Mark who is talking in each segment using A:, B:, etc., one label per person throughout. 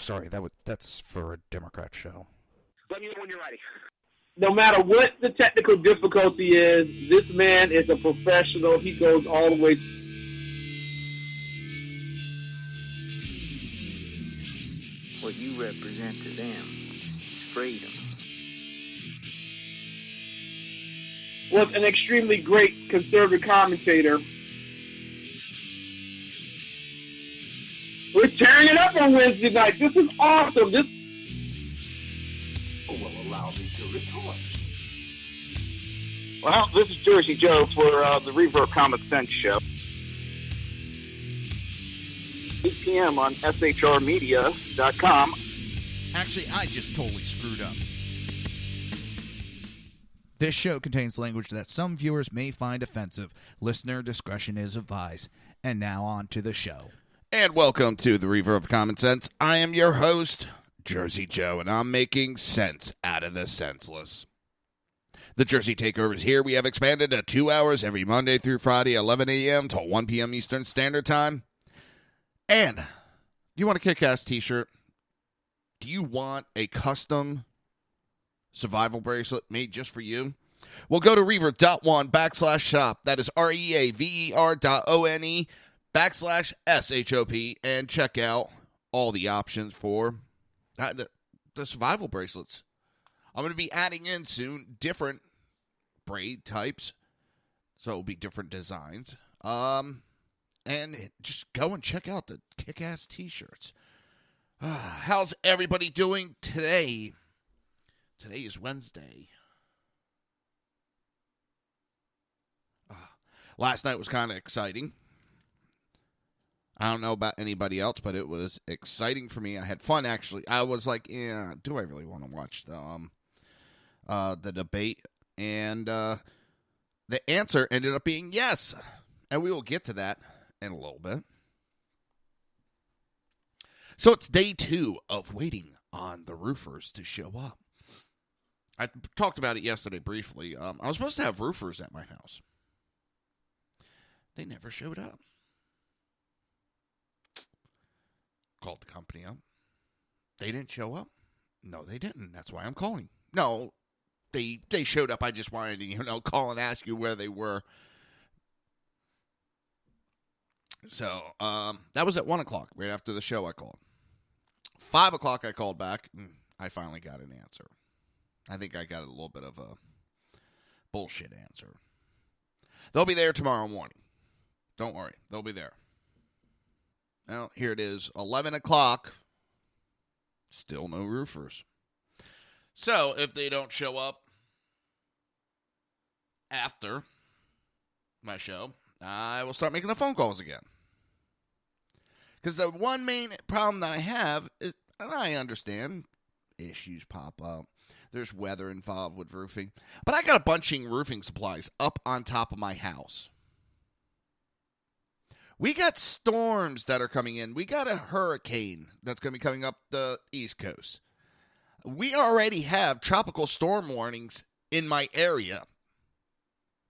A: sorry, that's for a Democrat show.
B: Let me know when you're ready.
C: No matter what the technical difficulty is, this man is a professional. He goes all the way.
D: What you represent to them is freedom.
C: Was an extremely great conservative commentator. We're tearing it up on Wednesday night. This is awesome. This will allow me to retort.
B: Well, this is Jersey Joe for the Reaver of Common Sense show. 8 p.m. on shrmedia.com.
A: Actually, I just totally screwed up. This show contains language that some viewers may find offensive. Listener discretion is advised. And now on to the show. And welcome to the Reaver of Common Sense. I am your host, Jersey Joe, and I'm making sense out of the senseless. The Jersey Takeover is here. We have expanded to 2 hours every Monday through Friday, 11 a.m. to 1 p.m. Eastern Standard Time. And do you want a kick-ass t-shirt? Do you want a custom survival bracelet made just for you? Well, go to reaver.one/shop. That is reaver.one/shop and check out all the options for the survival bracelets. I'm going to be adding in soon different braid types, so it'll be different designs. And just go and check out the kick-ass t-shirts. How's everybody doing today? Today is Wednesday. Last night was kind of exciting. I don't know about anybody else, but it was exciting for me. I had fun, actually. I was like, yeah, do I really want to watch the debate? And the answer ended up being yes. And we will get to that in a little bit. So it's day 2 of waiting on the roofers to show up. I talked about it yesterday briefly. I was supposed to have roofers at my house. They never showed up. Called the company up. They didn't show up. No, they didn't. That's why I'm calling. No, they showed up. I just wanted to, call and ask you where they were. So, that was at 1 o'clock, right after the show I called. 5 o'clock I called back, and I finally got an answer. I think I got a little bit of a bullshit answer. They'll be there tomorrow morning. Don't worry, they'll be there. Well, here it is, 11 o'clock. Still no roofers. So, if they don't show up after my show, I will start making the phone calls again. Because the one main problem that I have is, and I understand, issues pop up. There's weather involved with roofing. But I got a bunch of roofing supplies up on top of my house. We got storms that are coming in. We got a hurricane that's going to be coming up the East Coast. We already have tropical storm warnings in my area.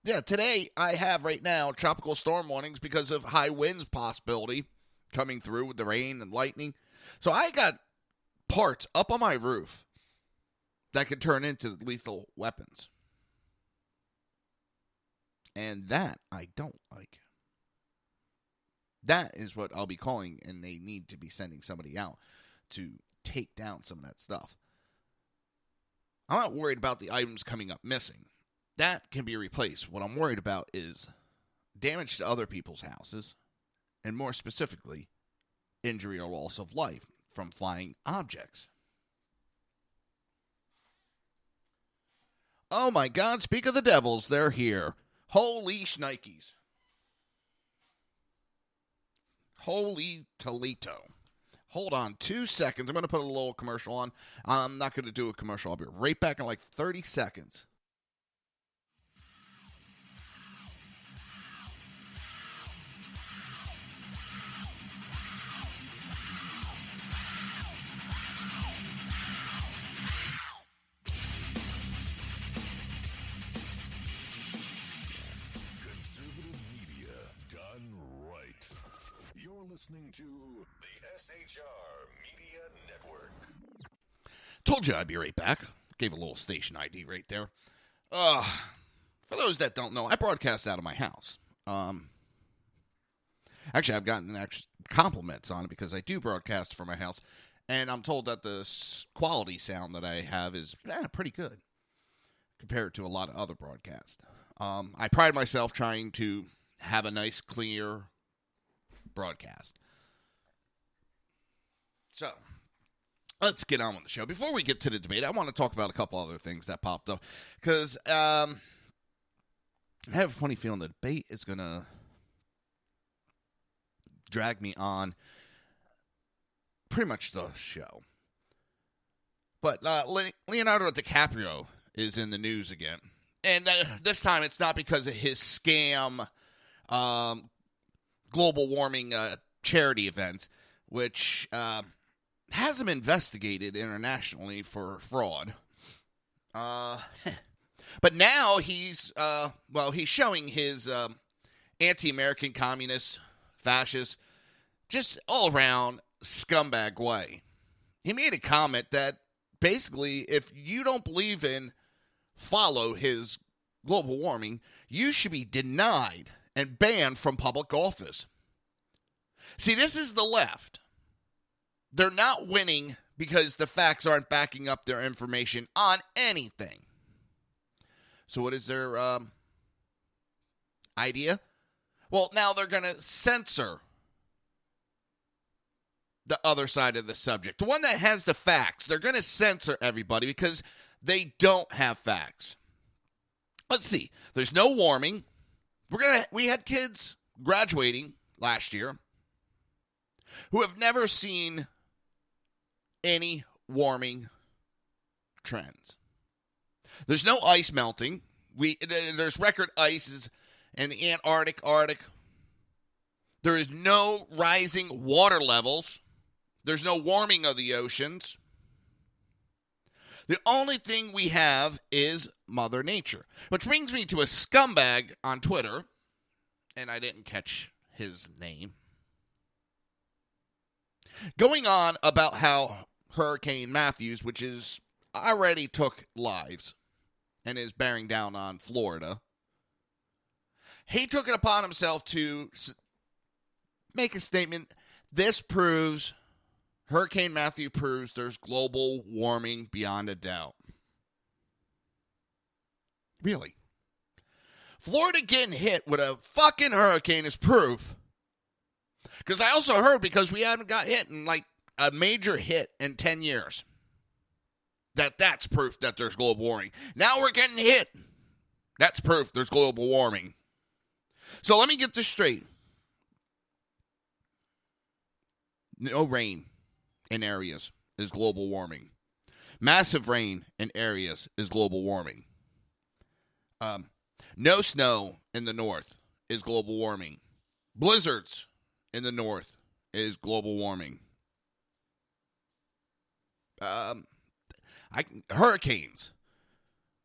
A: Yeah, today I have right now tropical storm warnings because of high winds possibility coming through with the rain and lightning. So I got parts up on my roof that could turn into lethal weapons. And that I don't like. That is what I'll be calling, and they need to be sending somebody out to take down some of that stuff. I'm not worried about the items coming up missing. That can be replaced. What I'm worried about is damage to other people's houses, and more specifically, injury or loss of life from flying objects. Oh my God, speak of the devils, they're here. Holy shnikes. Holy Toledo. Hold on 2 seconds. I'm going to put a little commercial on. I'm not going to do a commercial. I'll be right back in like 30 seconds.
E: Listening to the SHR Media Network.
A: Told you I'd be right back. Gave a little station ID right there. For those that don't know, I broadcast out of my house. Actually, I've gotten compliments on it because I do broadcast from my house, and I'm told that the quality sound that I have is pretty good compared to a lot of other broadcasts. I pride myself trying to have a nice, clear broadcast. So, let's get on with the show. Before we get to the debate, I want to talk about a couple other things that popped up. Because I have a funny feeling the debate is going to drag me on pretty much the show. But Leonardo DiCaprio is in the news again. And this time it's not because of his scam global warming charity events, which has him investigated internationally for fraud. But now he's showing his anti-American, communist, fascist, just all-around scumbag way. He made a comment that basically, if you don't believe in follow his global warming, you should be denied and banned from public office. See, this is the left. They're not winning because the facts aren't backing up their information on anything. So what is their idea? Well, now they're going to censor the other side of the subject. The one that has the facts, they're going to censor everybody because they don't have facts. Let's see. There's no warming. We had kids graduating last year who have never seen any warming trends. There's no ice melting. There's record ices in the Antarctic, Arctic. There is no rising water levels. There's no warming of the oceans. The only thing we have is Mother Nature. Which brings me to a scumbag on Twitter, and I didn't catch his name, going on about how Hurricane Matthews, which is already took lives and is bearing down on Florida, he took it upon himself to make a statement. This proves, Hurricane Matthew proves there's global warming beyond a doubt. Really? Florida getting hit with a fucking hurricane is proof. Because I also heard, because we haven't got hit in like a major hit in 10 years, that's proof that there's global warming. Now we're getting hit. That's proof there's global warming. So let me get this straight. No rain in areas is global warming. Massive rain in areas is global warming. No snow in the north is global warming. Blizzards in the north is global warming. Hurricanes.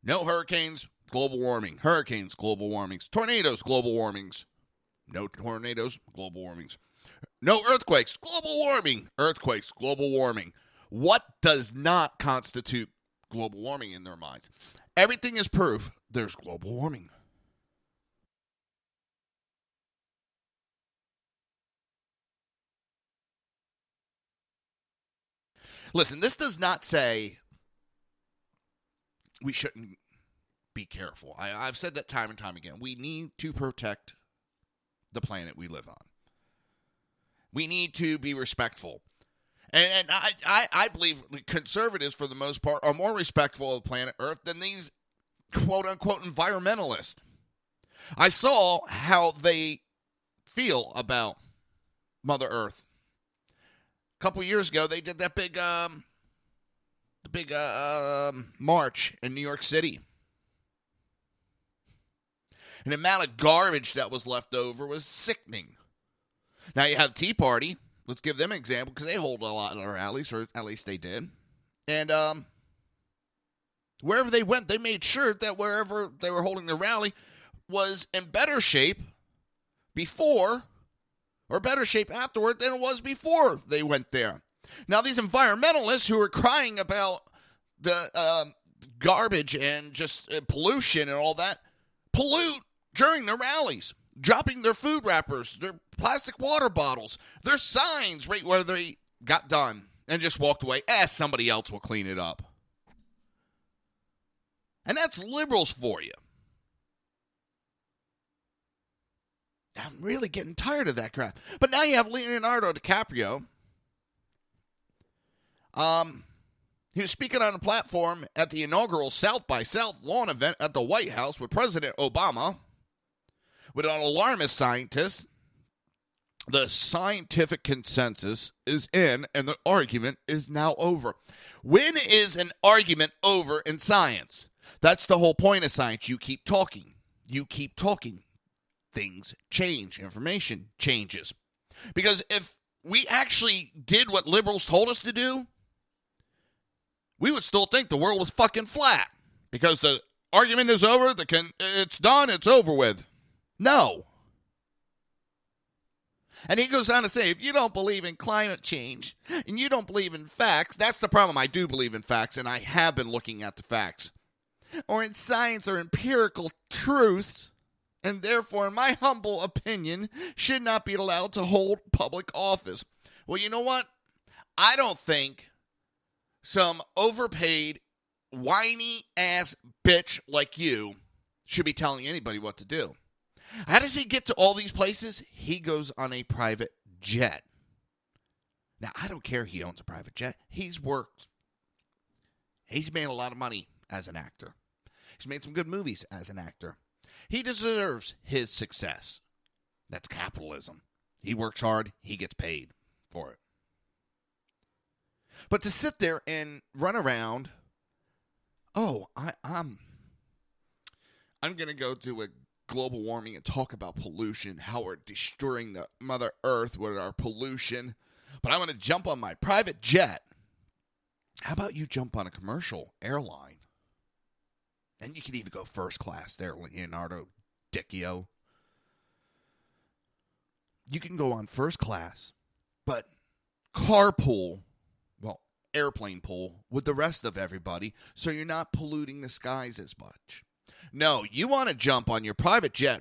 A: No hurricanes, global warming. Hurricanes, global warmings. Tornadoes, global warmings. No tornadoes, global warmings. No earthquakes, global warming. Earthquakes, global warming. What does not constitute global warming in their minds? Everything is proof there's global warming. Listen, this does not say we shouldn't be careful. I've said that time and time again. We need to protect the planet we live on. We need to be respectful. And I believe conservatives, for the most part, are more respectful of planet Earth than these quote-unquote environmentalists. I saw how they feel about Mother Earth. A couple years ago, they did that big march in New York City. And the amount of garbage that was left over was sickening. Now you have Tea Party. Let's give them an example, because they hold a lot of their rallies, or at least they did. And wherever they went, they made sure that wherever they were holding the rally was in better shape before, or better shape afterward than it was before they went there. Now these environmentalists who are crying about the garbage and just pollution and all that pollute during their rallies, dropping their food wrappers, their plastic water bottles, their signs right where they got done and just walked away. Somebody else will clean it up. And that's liberals for you. I'm really getting tired of that crap. But now you have Leonardo DiCaprio. He was speaking on a platform at the inaugural South by South lawn event at the White House with President Obama with an alarmist scientist. The scientific consensus is in, and the argument is now over. When is an argument over in science? That's the whole point of science. You keep talking. You keep talking. Things change. Information changes. Because if we actually did what liberals told us to do, we would still think the world was fucking flat. Because the argument is over, it's done, it's over with. No. And he goes on to say, if you don't believe in climate change and you don't believe in facts, that's the problem. I do believe in facts, and I have been looking at the facts. Or in science or empirical truths, and therefore, in my humble opinion, should not be allowed to hold public office. Well, you know what? I don't think some overpaid, whiny-ass bitch like you should be telling anybody what to do. How does he get to all these places? He goes on a private jet. Now, I don't care he owns a private jet. He's worked. He's made a lot of money as an actor. He's made some good movies as an actor. He deserves his success. That's capitalism. He works hard. He gets paid for it. But to sit there and run around, I'm going to go do a global warming and talk about pollution, how we're destroying the Mother Earth with our pollution, but I'm going to jump on my private jet. How about you jump on a commercial airline? And you can even go first class there, Leonardo DiCaprio. You can go on first class, but carpool, airplane pool with the rest of everybody, so you're not polluting the skies as much. No, you want to jump on your private jet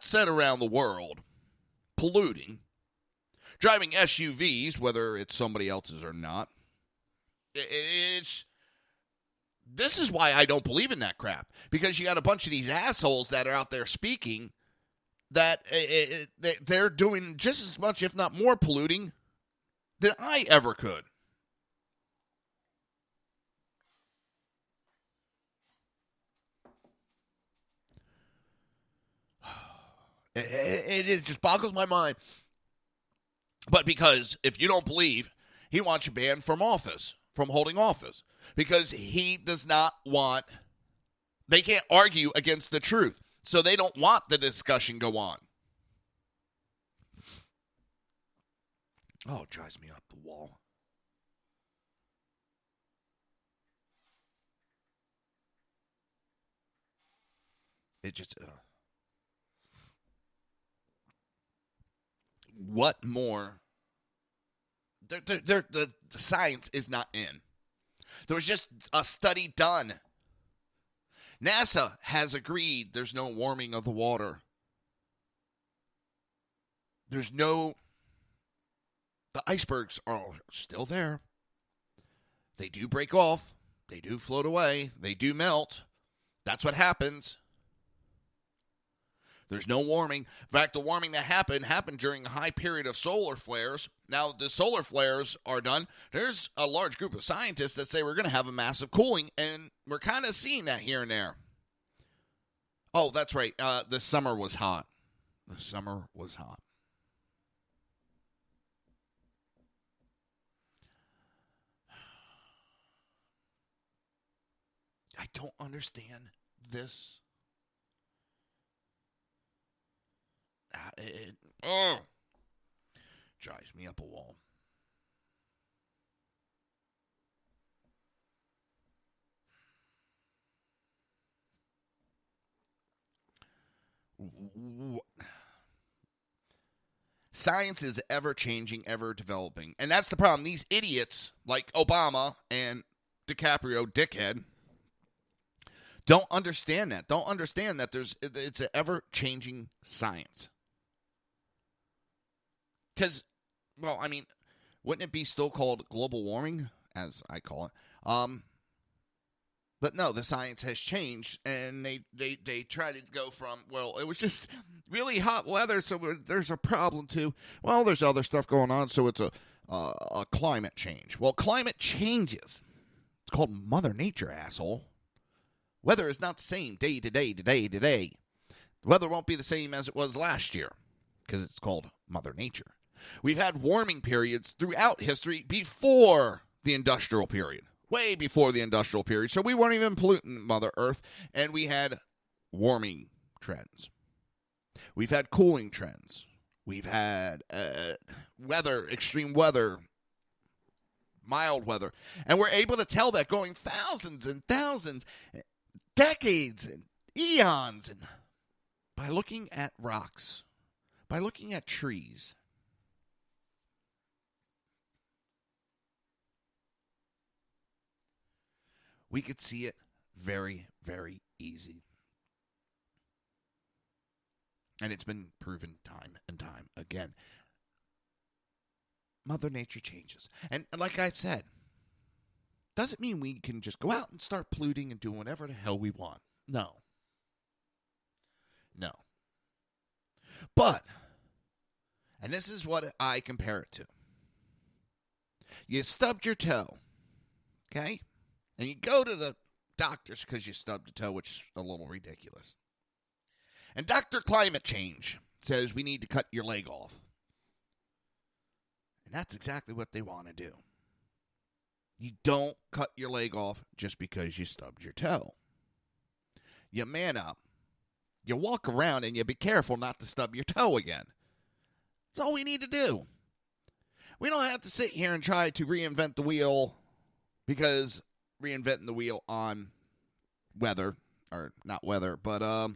A: set around the world, polluting, driving SUVs, whether it's somebody else's or not. This is why I don't believe in that crap, because you got a bunch of these assholes that are out there speaking that they're doing just as much, if not more, polluting than I ever could. It just boggles my mind. But because if you don't believe, he wants you banned from office, from holding office. Because he does not want, they can't argue against the truth. So they don't want the discussion go on. Oh, it drives me up the wall. It just... What more? The science is not in. There was just a study done. NASA has agreed there's no warming of the water. The icebergs are still there. They do break off. They do float away. They do melt. That's what happens. There's no warming. In fact, the warming that happened during a high period of solar flares. Now, the solar flares are done. There's a large group of scientists that say we're going to have a massive cooling, and we're kind of seeing that here and there. Oh, that's right. The summer was hot. The summer was hot. I don't understand this. It drives me up a wall. Science is ever changing, ever developing. And that's the problem. These idiots like Obama and DiCaprio dickhead don't understand that. Don't understand that it's an ever-changing science. Because, well, I mean, wouldn't it be still called global warming, as I call it? But no, the science has changed, and they try to go from, well, it was just really hot weather, so there's a problem too. Well, there's other stuff going on, so it's a climate change. Well, climate changes. It's called Mother Nature, asshole. Weather is not the same day to day to day to day. The weather won't be the same as it was last year because it's called Mother Nature. We've had warming periods throughout history before the industrial period. Way before the industrial period. So we weren't even polluting Mother Earth, and we had warming trends. We've had cooling trends. We've had weather, extreme weather, mild weather. And we're able to tell that going thousands and thousands, decades and eons, and by looking at rocks, by looking at trees. We could see it very, very easy. And it's been proven time and time again. Mother Nature changes. And like I've said, doesn't mean we can just go out and start polluting and doing whatever the hell we want. No. No. But, and this is what I compare it to. You stubbed your toe, okay? And you go to the doctors because you stubbed a toe, which is a little ridiculous. And Dr. Climate Change says we need to cut your leg off. And that's exactly what they want to do. You don't cut your leg off just because you stubbed your toe. You man up. You walk around and you be careful not to stub your toe again. That's all we need to do. We don't have to sit here and try to reinvent the wheel because reinventing the wheel on weather, or not weather, but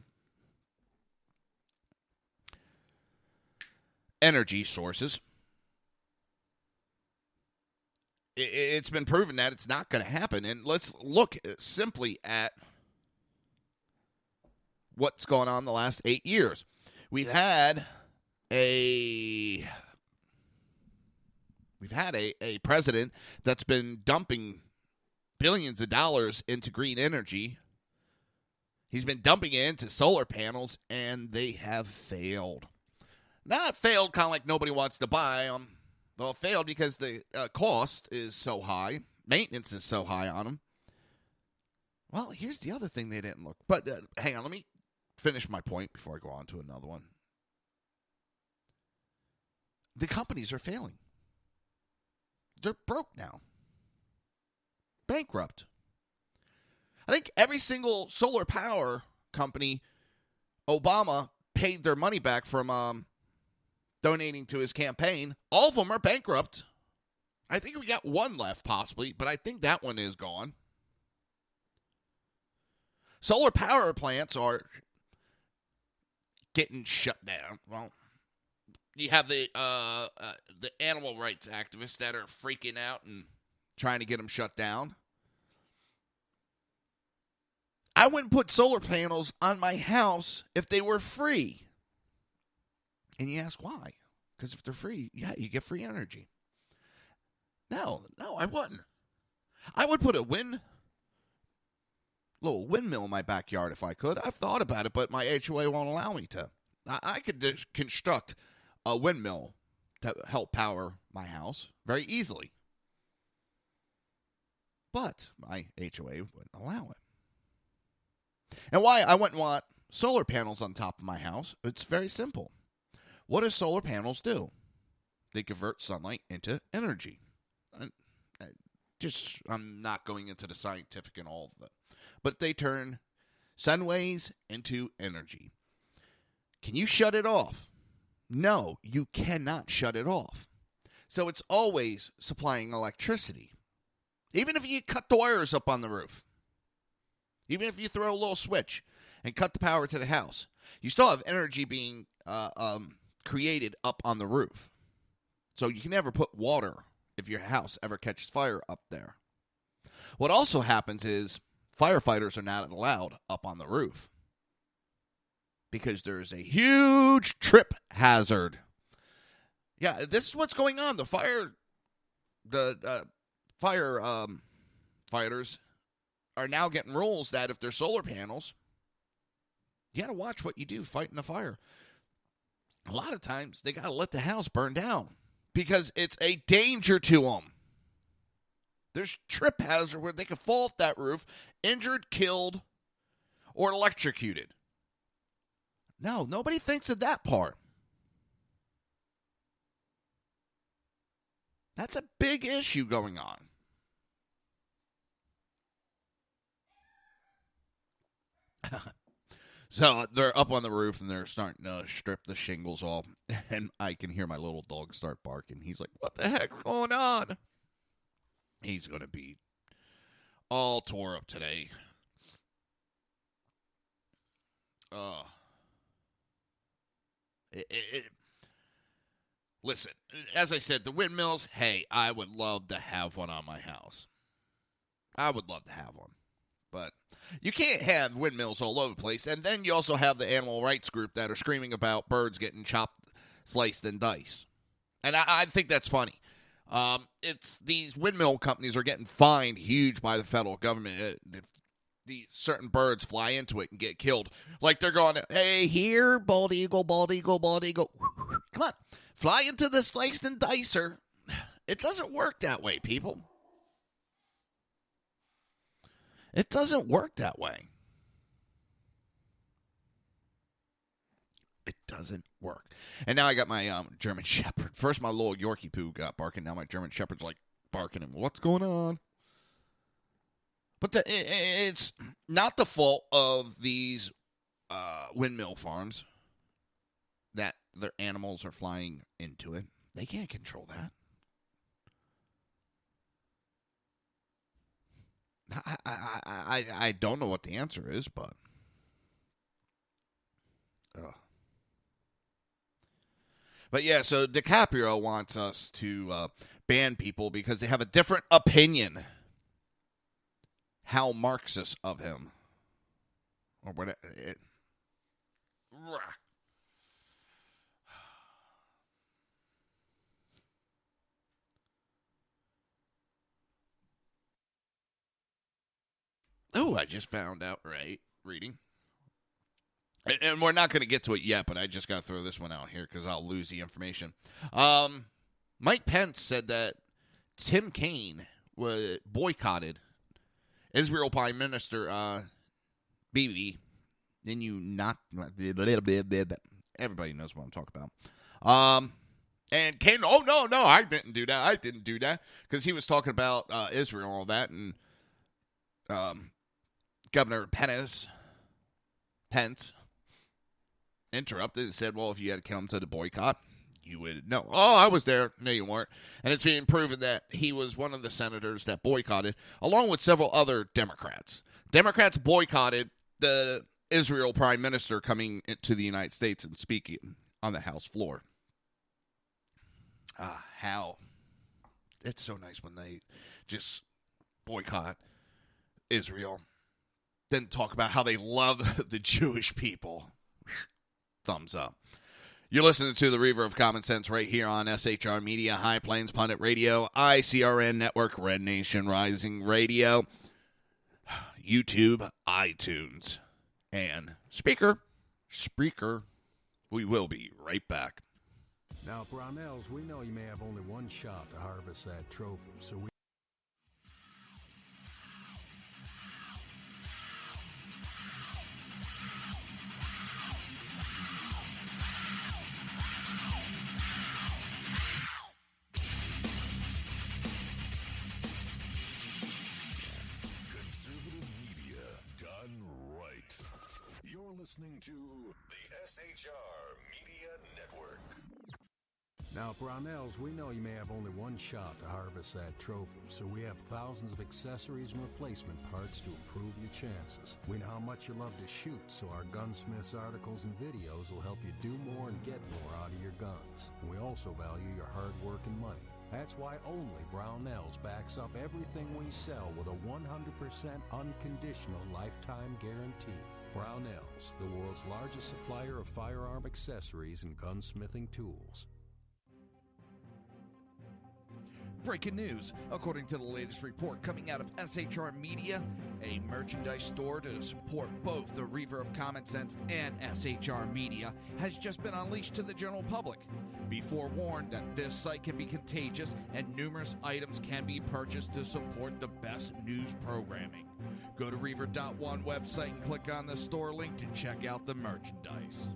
A: energy sources. It's been proven that it's not going to happen. And let's look simply at what's gone on the last 8 years. We've had a president that's been dumping billions of dollars into green energy. He's been dumping it into solar panels, and they have failed. Not failed kind of like nobody wants to buy them. Well, failed because the cost is so high. Maintenance is so high on them. Well, here's the other thing they didn't look. But hang on, let me finish my point before I go on to another one. The companies are failing. They're broke now. Bankrupt. I think every single solar power company Obama paid their money back from donating to his campaign. All of them are bankrupt. I think we got one left possibly, but I think that one is gone. Solar power plants are getting shut down. Well, you have the animal rights activists that are freaking out and trying to get them shut down. I wouldn't put solar panels on my house if they were free. And you ask why? Because if they're free, yeah, you get free energy. No, I wouldn't. I would put a little windmill in my backyard if I could. I've thought about it, but my HOA won't allow me to. I could construct a windmill to help power my house very easily. But my HOA wouldn't allow it. And why I wouldn't want solar panels on top of my house, it's very simple. What do solar panels do? They convert sunlight into energy. I'm not going into the scientific and all of that. But they turn sun rays into energy. Can you shut it off? No, you cannot shut it off. So it's always supplying electricity. Even if you cut the wires up on the roof. Even if you throw a little switch and cut the power to the house. You still have energy being created up on the roof. So you can never put water if your house ever catches fire up there. What also happens is firefighters are not allowed up on the roof because there's a huge trip hazard. Yeah, this is what's going on. The fighters are now getting rules that if they're solar panels, you got to watch what you do fighting a fire. A lot of times, they got to let the house burn down because it's a danger to them. There's trip hazard where they could fall off that roof, injured, killed, or electrocuted. No, nobody thinks of that part. That's a big issue going on. So they're up on the roof and they're starting to strip the shingles off. And I can hear my little dog start barking. He's like, what the heck's going on? He's going to be all tore up today. Listen, as I said, the windmills, hey, I would love to have one on my house. I would love to have one. But you can't have windmills all over the place. And then you also have the animal rights group that are screaming about birds getting chopped, sliced, and diced. And I think that's funny. It's these windmill companies are getting fined huge by the federal government if these certain birds fly into it and get killed. Like they're going, hey, here, bald eagle, bald eagle, bald eagle. Come on, fly into the sliced and dicer. It doesn't work that way, people. It doesn't work that way. It doesn't work. And now I got my German Shepherd. First, my little Yorkie poo got barking. Now my German Shepherd's like barking. And what's going on? But it's not the fault of these windmill farms that their animals are flying into it. They can't control that. I don't know what the answer is, but But yeah, so DiCaprio wants us to ban people because they have a different opinion. How Marxist of him, or what? Oh, I just found out, right? Reading. And we're not going to get to it yet, but I just got to throw this one out here because I'll lose the information. Mike Pence said that Tim Kaine boycotted Israel Prime Minister Bibi. Then you not... Everybody knows what I'm talking about. And Kaine, oh, no, I didn't do that. Because he was talking about Israel and all that, and Governor Pence interrupted and said, well, if you had to come to the boycott, you would know. Oh, I was there. No, you weren't. And it's being proven that he was one of the senators that boycotted, along with several other Democrats. Democrats boycotted the Israel prime minister coming to the United States and speaking on the House floor. How? It's so nice when they just boycott Israel, then talk about how they love the Jewish people. Thumbs up. You're listening to the Reaver of Common Sense right here on SHR Media, High Plains Pundit Radio, ICRN Network, Red Nation Rising Radio, YouTube, iTunes, and Spreaker. We will be right back.
E: Now, Brownells, we know you may have only one shot to harvest that trophy, so we... Listening to the SHR Media Network. Now, Brownells, we know you may have only one shot to harvest that trophy, so we have thousands of accessories and replacement parts to improve your chances. We know how much you love to shoot, so our gunsmiths articles and videos will help you do more and get more out of your guns. We also value your hard work and money. That's why only Brownells backs up everything we sell with a 100% unconditional lifetime guarantee. Brownells, the world's largest supplier of firearm accessories and gunsmithing tools.
A: Breaking news. According to the latest report coming out of SHR Media, a merchandise store to support both the Reaver of Common Sense and SHR Media has just been unleashed to the general public. Be forewarned that this site can be contagious and numerous items can be purchased to support the best news programming. Go to Reaver.one website and click on the store link to check out the merchandise.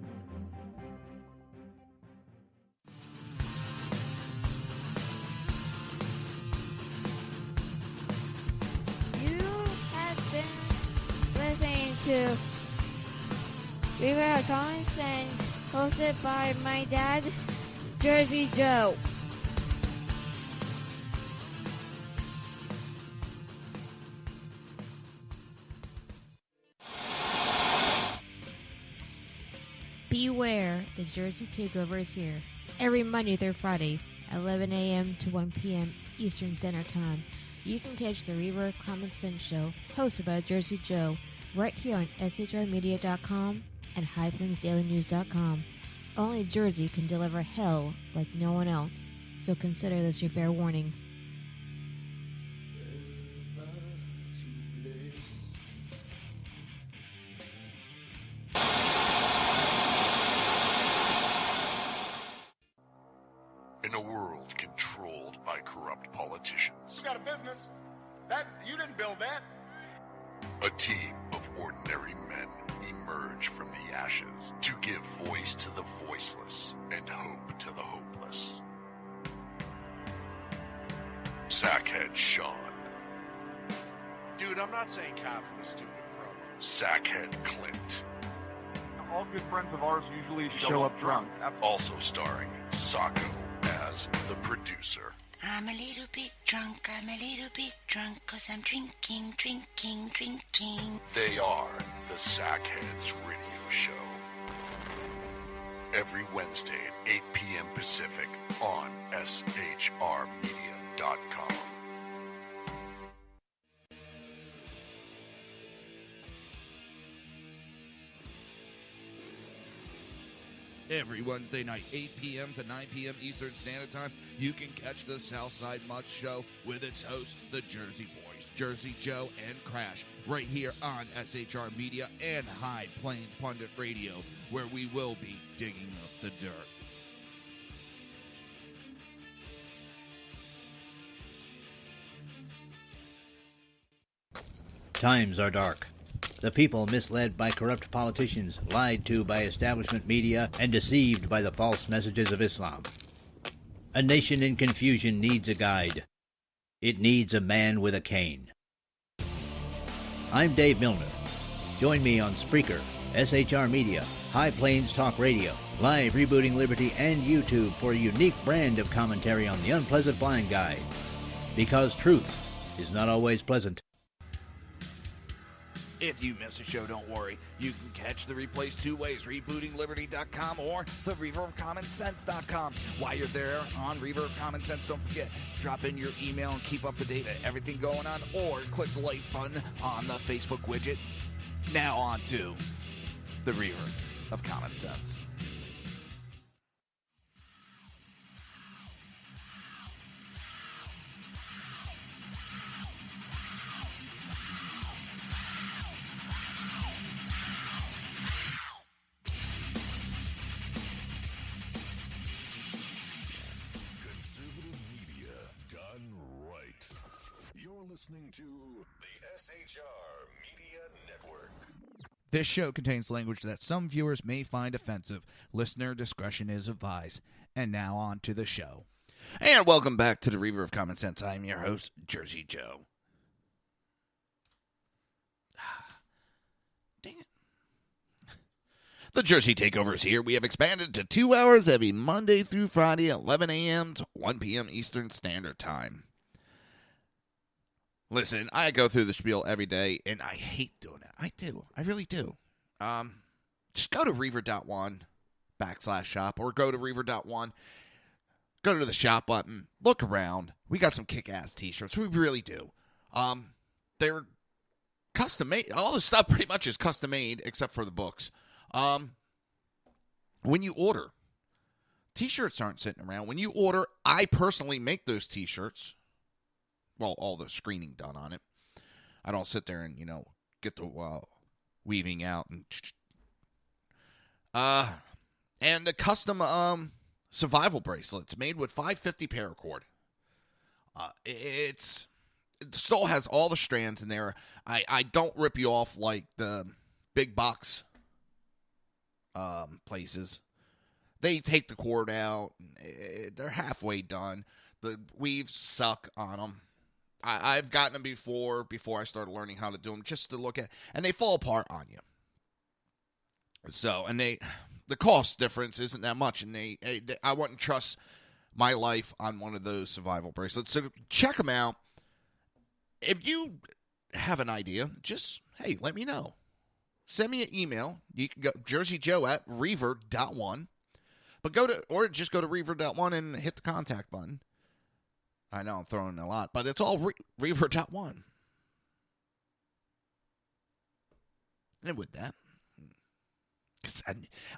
F: Listening to Reaver of Common Sense, hosted by my dad, Jersey Joe. Beware, the Jersey Takeover is here. Every Monday through Friday, 11 a.m. to 1 p.m. Eastern Standard Time. You can catch the Reaver of Common Sense show, hosted by Jersey Joe, right here on shrmedia.com and highplainsdailynews.com. Only Jersey can deliver hell like no one else, so consider this your fair warning.
G: In a world controlled by corrupt politicians,
H: You got a business. That you didn't build that.
G: a team of ordinary men emerge from the ashes to give voice to the voiceless and hope to the hopeless. Sackhead Sean.
H: Dude, I'm not saying cow for the stupid pro.
G: Sackhead Clint.
B: All good friends of ours usually show up drunk.
G: Also starring Sacco as the producer.
I: I'm a little bit drunk, 'cause I'm drinking.
G: They are the Sackheads Radio Show. Every Wednesday at 8 p.m. Pacific on shrmedia.com.
A: Every Wednesday night, 8 p.m. to 9 p.m. Eastern Standard Time, you can catch the Southside Mud Show with its hosts, the Jersey Boys, Jersey Joe and Crash, right here on SHR Media and High Plains Pundit Radio, where we will be digging up the dirt.
J: Times are dark. The people misled by corrupt politicians, lied to by establishment media, and deceived by the false messages of Islam. A nation in confusion needs a guide. It needs a man with a cane. I'm Dave Milner. Join me on Spreaker, SHR Media, High Plains Talk Radio, Live Rebooting Liberty, and YouTube for a unique brand of commentary on the unpleasant blind guide. Because truth is not always pleasant.
A: If you miss a show, don't worry. You can catch the replays two ways, rebootingliberty.com or the reaverofcommonsense.com. While you're there on Reaver of Common Sense, don't forget, drop in your email and keep up to date with everything going on, or click the like button on the Facebook widget. Now on to the Reaver of Common Sense.
E: Listening to the SHR Media Network.
A: This show contains language that some viewers may find offensive. Listener discretion is advised. And now on to the show. And welcome back to the Reaver of Common Sense. I'm your host, Jersey Joe. Dang it. The Jersey Takeover is here. We have expanded to 2 hours every Monday through Friday, 11 a.m. to 1 p.m. Eastern Standard Time. Listen, I go through the spiel every day, and I hate doing it. I do. I really do. Just go to Reaver.one /shop or go to Reaver.one. go to the shop button, look around. We got some kick-ass t-shirts. We really do. They're custom-made. All the stuff pretty much is custom-made except for the books. When you order, t-shirts aren't sitting around. When you order, I personally make those t-shirts. Well, all the screening done on it. I don't sit there and, get the weaving out. And the custom survival bracelets made with 550 paracord. It still has all the strands in there. I don't rip you off like the big box places. They take the cord out. They're halfway done. The weaves suck on them. I've gotten them before I started learning how to do them, just to look at, and they fall apart on you. So, and the cost difference isn't that much, and I wouldn't trust my life on one of those survival bracelets. So check them out. If you have an idea, just, hey, let me know. Send me an email. You can go jerseyjoe@reaver.one. But just go to reaver.one and hit the contact button. I know I'm throwing a lot, but it's all reaver.one. And with that, because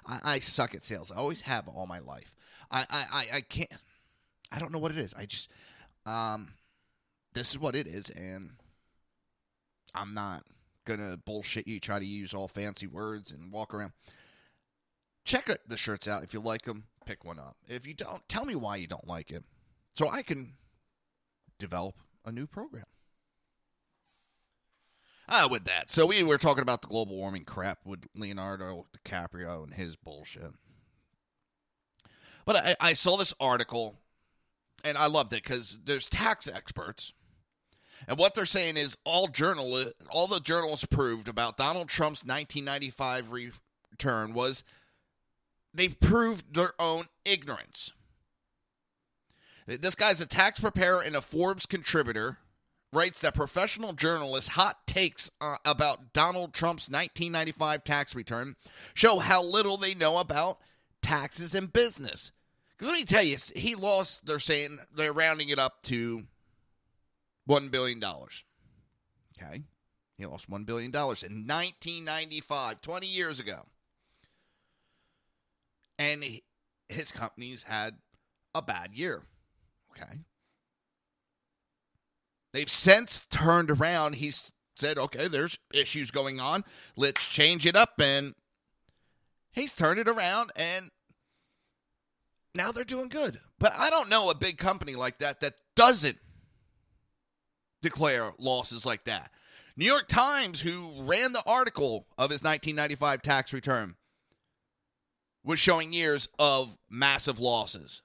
A: I suck at sales. I always have all my life. I can't. I don't know what it is. I just, this is what it is, and I'm not going to bullshit you, try to use all fancy words and walk around. Check the shirts out. If you like them, pick one up. If you don't, tell me why you don't like it, so I can develop a new program. With that, so we were talking about the global warming crap with Leonardo DiCaprio and his bullshit. But I saw this article, and I loved it because there's tax experts, and what they're saying is all the journalists proved about Donald Trump's 1995 return was they've proved their own ignorance. This guy's a tax preparer and a Forbes contributor, writes that professional journalists' hot takes about Donald Trump's 1995 tax return show how little they know about taxes and business. Because let me tell you, he lost, they're rounding it up to $1 billion. Okay? He lost $1 billion in 1995, 20 years ago. And his companies had a bad year. Okay. They've since turned around. He's said, okay, there's issues going on. Let's change it up. And he's turned it around, and now they're doing good. But I don't know a big company like that doesn't declare losses like that. New York Times, who ran the article of his 1995 tax return, was showing years of massive losses.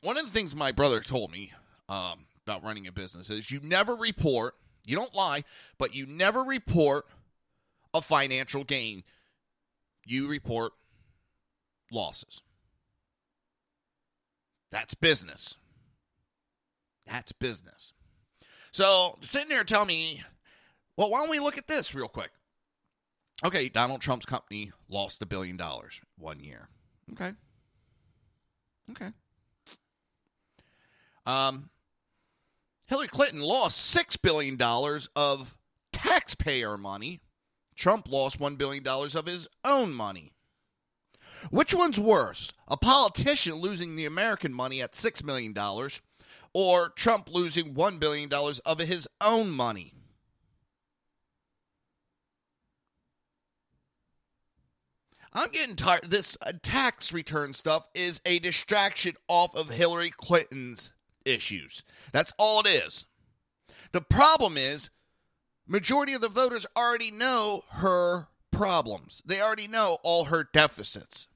A: One of the things my brother told me about running a business is you never report, you don't lie, but you never report a financial gain. You report losses. That's business. That's business. So sitting there telling me, well, why don't we look at this real quick? Okay, Donald Trump's company lost $1 billion 1 year. Okay. Hillary Clinton lost $6 billion of taxpayer money. Trump lost $1 billion of his own money. Which one's worse? A politician losing the American money at $6 million or Trump losing $1 billion of his own money? I'm getting tired. This tax return stuff is a distraction off of Hillary Clinton's issues. That's all it is. The problem is, majority of the voters already know her problems. They already know all her deficits.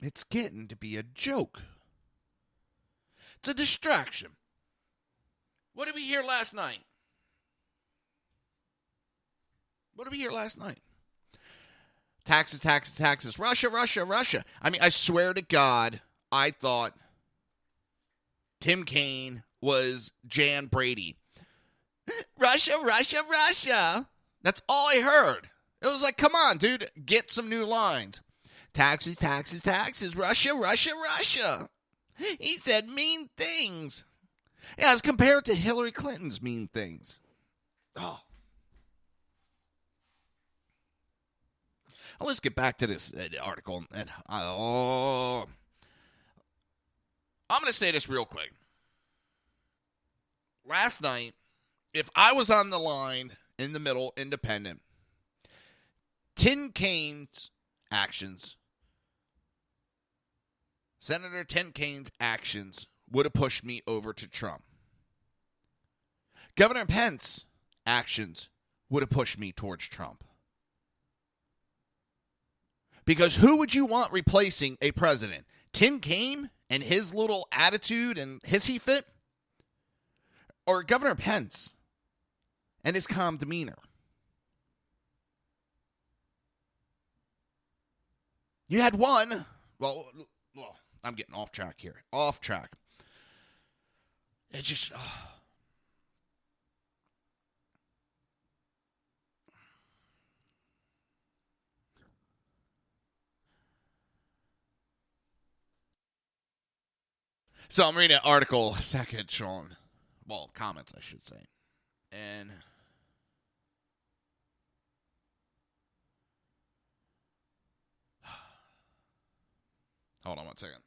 A: It's getting to be a joke. It's a distraction. What did we hear last night? Taxes. Russia. I mean, I swear to God, I thought Tim Kaine was Jan Brady. Russia. That's all I heard. It was like, come on, dude, get some new lines. Taxes, taxes, taxes. Russia, Russia, Russia. He said mean things. Yeah, as compared to Hillary Clinton's mean things. Oh. Well, let's get back to this article. And I'm going to say this real quick. Last night, if I was on the line in the middle, independent, Tim Kaine's actions, Senator Tim Kaine's actions would have pushed me over to Trump. Governor Pence's actions would have pushed me towards Trump. Because who would you want replacing a president? Tim Kaine and his little attitude and hissy fit? Or Governor Pence and his calm demeanor? You had one. Well, I'm getting off track here. Off track. It just... So I'm reading an article, second, Sean. Well, comments, I should say. And hold on one second.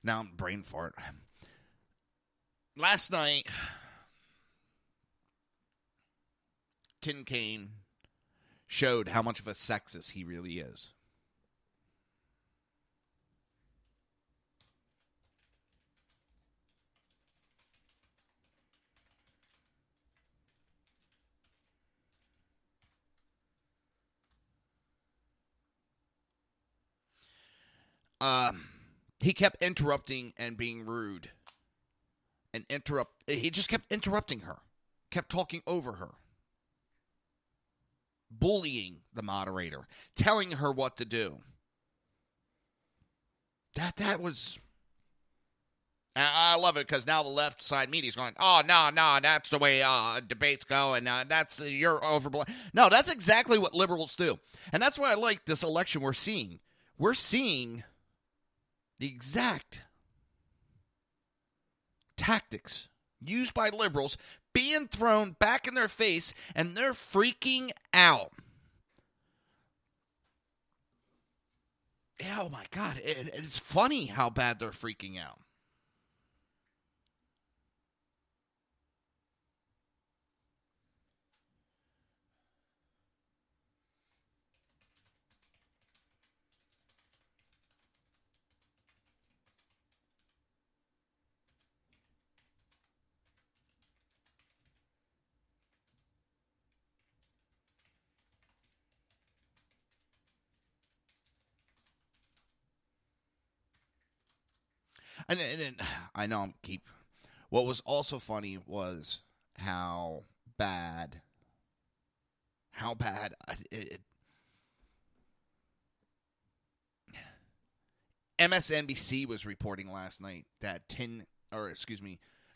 A: Now I'm brain fart. Last night, Tim Kaine showed how much of a sexist he really is. He kept interrupting and being rude. He just kept interrupting her. Kept talking over her. Bullying the moderator. Telling her what to do. That was... I love it because now the left side media is going, oh, no, that's the way debates go, and you're overblown. No, that's exactly what liberals do. And that's why I like this election we're seeing. We're seeing the exact tactics used by liberals being thrown back in their face, and they're freaking out. Yeah, oh my God. It's funny how bad they're freaking out. And I know I'm what was also funny was how bad MSNBC was reporting last night that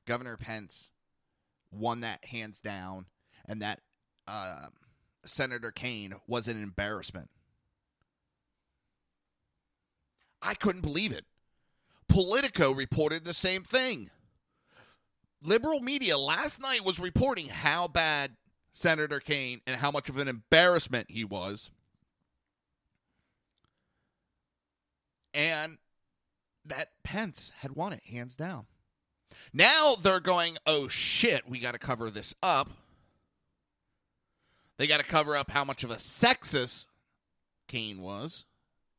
A: Governor Pence won that hands down, and that Senator Kaine was an embarrassment. I couldn't believe it. Politico reported the same thing. Liberal media last night was reporting how bad Senator Kaine and how much of an embarrassment he was. And that Pence had won it, hands down. Now they're going, oh shit, we got to cover this up. They got to cover up how much of a sexist Kaine was.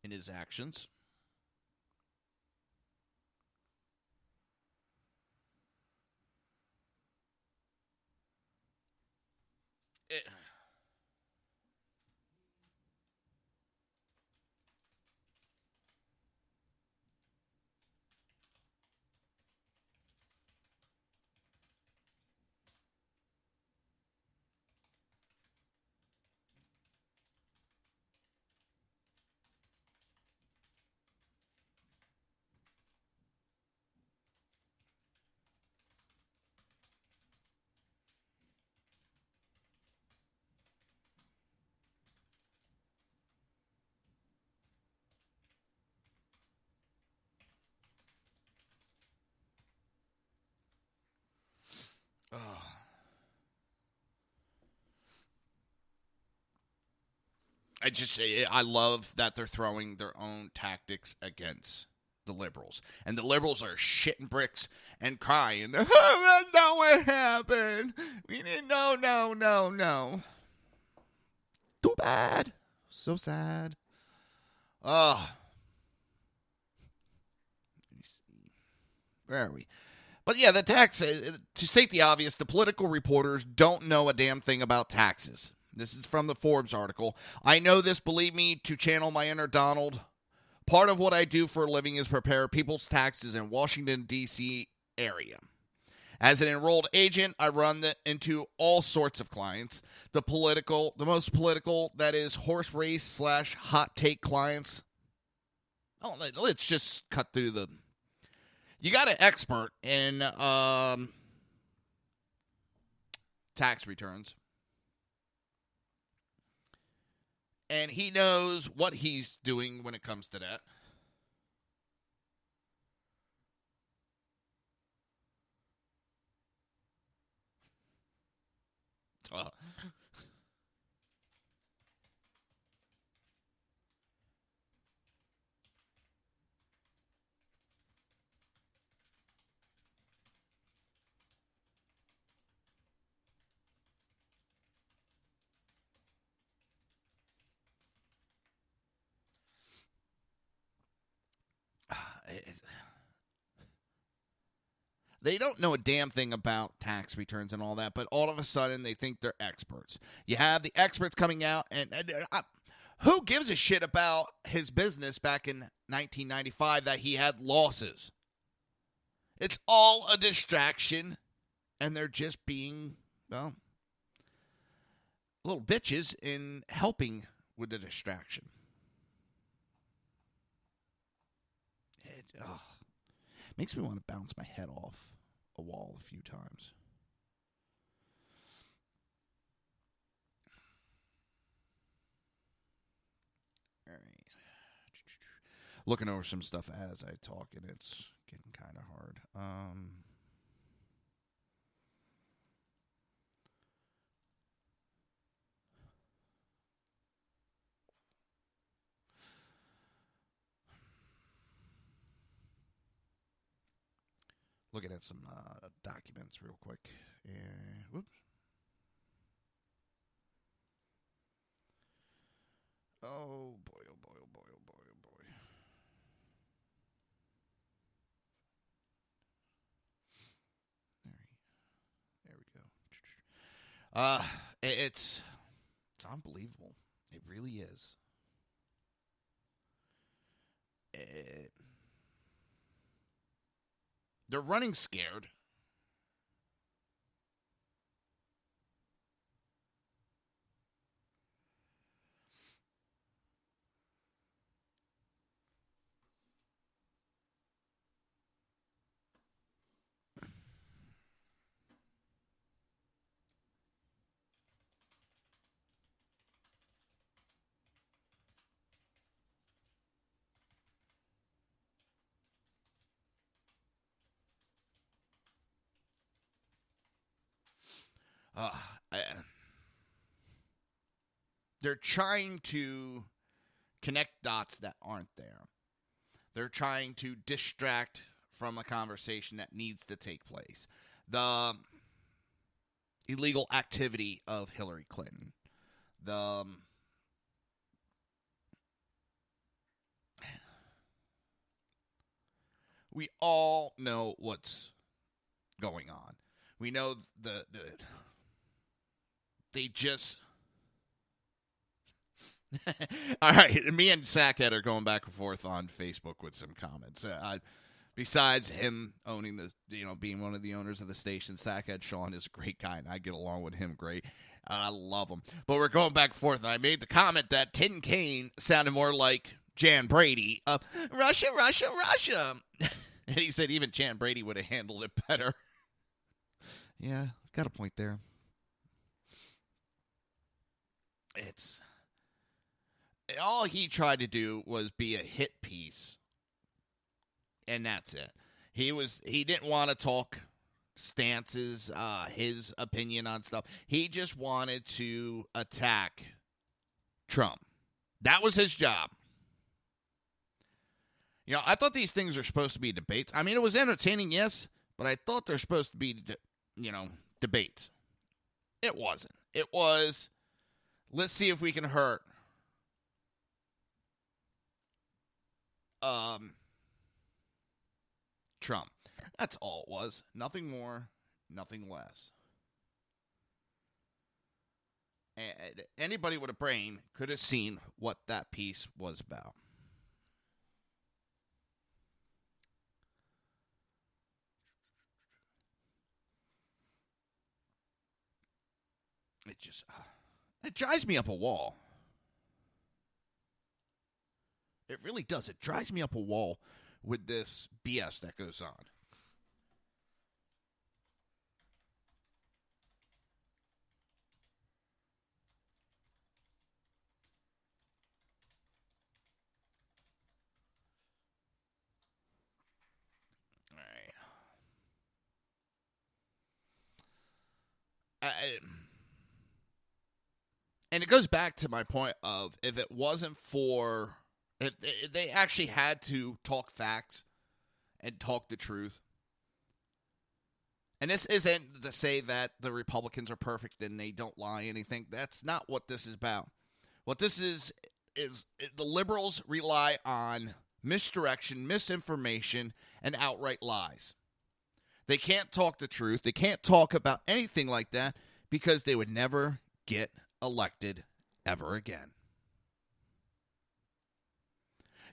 A: in his actions. I love that they're throwing their own tactics against the liberals. And the liberals are shitting bricks and crying. Oh, that's not what happened. We didn't know, no. Too bad. So sad. Oh. Let me see. Where are we? But yeah, the tax, to state the obvious, the political reporters don't know a damn thing about taxes. This is from the Forbes article. I know this, believe me, to channel my inner Donald. Part of what I do for a living is prepare people's taxes in Washington, D.C. area. As an enrolled agent, I run into all sorts of clients. The most political, that is horse race / hot take clients. Oh, let's just cut through the... You got an expert in tax returns. And he knows what he's doing when it comes to that. They don't know a damn thing about tax returns and all that, but all of a sudden they think they're experts. You have the experts coming out, and who gives a shit about his business back in 1995 that he had losses? It's all a distraction, and they're just being, well, little bitches in helping with the distraction. It makes me want to bounce my head off a wall a few times. All right. Looking over some stuff as I talk, and it's getting kind of hard. Looking at some documents real quick. Whoops. Oh, boy, oh, boy, oh, boy, oh, boy, oh, boy. There we go. It's unbelievable. It really is. They're running scared. They're trying to connect dots that aren't there. They're trying to distract from a conversation that needs to take place. The illegal activity of Hillary Clinton. The We all know what's going on. We know they just... All right, me and Sackhead are going back and forth on Facebook with some comments. Besides him owning being one of the owners of the station, Sackhead Sean is a great guy, and I get along with him great. I love him. But we're going back and forth, and I made the comment that Tin Kane sounded more like Jan Brady. Russia, Russia, Russia. And he said even Jan Brady would have handled it better. Yeah, got a point there. All he tried to do was be a hit piece, and that's it. He didn't want to talk stances, his opinion on stuff. He just wanted to attack Trump. That was his job. I thought these things are supposed to be debates. I mean, it was entertaining, yes, but I thought they're supposed to be, debates. It wasn't. It was, let's see if we can hurt Trump. That's all it was. Nothing more, nothing less. And anybody with a brain could have seen what that piece was about. It drives me up a wall. It really does. It drives me up a wall with this BS that goes on. All right. And it goes back to my point of if it wasn't for... If they actually had to talk facts and talk the truth, and this isn't to say that the Republicans are perfect and they don't lie anything. That's not what this is about. What this is the liberals rely on misdirection, misinformation, and outright lies. They can't talk the truth. They can't talk about anything like that because they would never get elected ever again.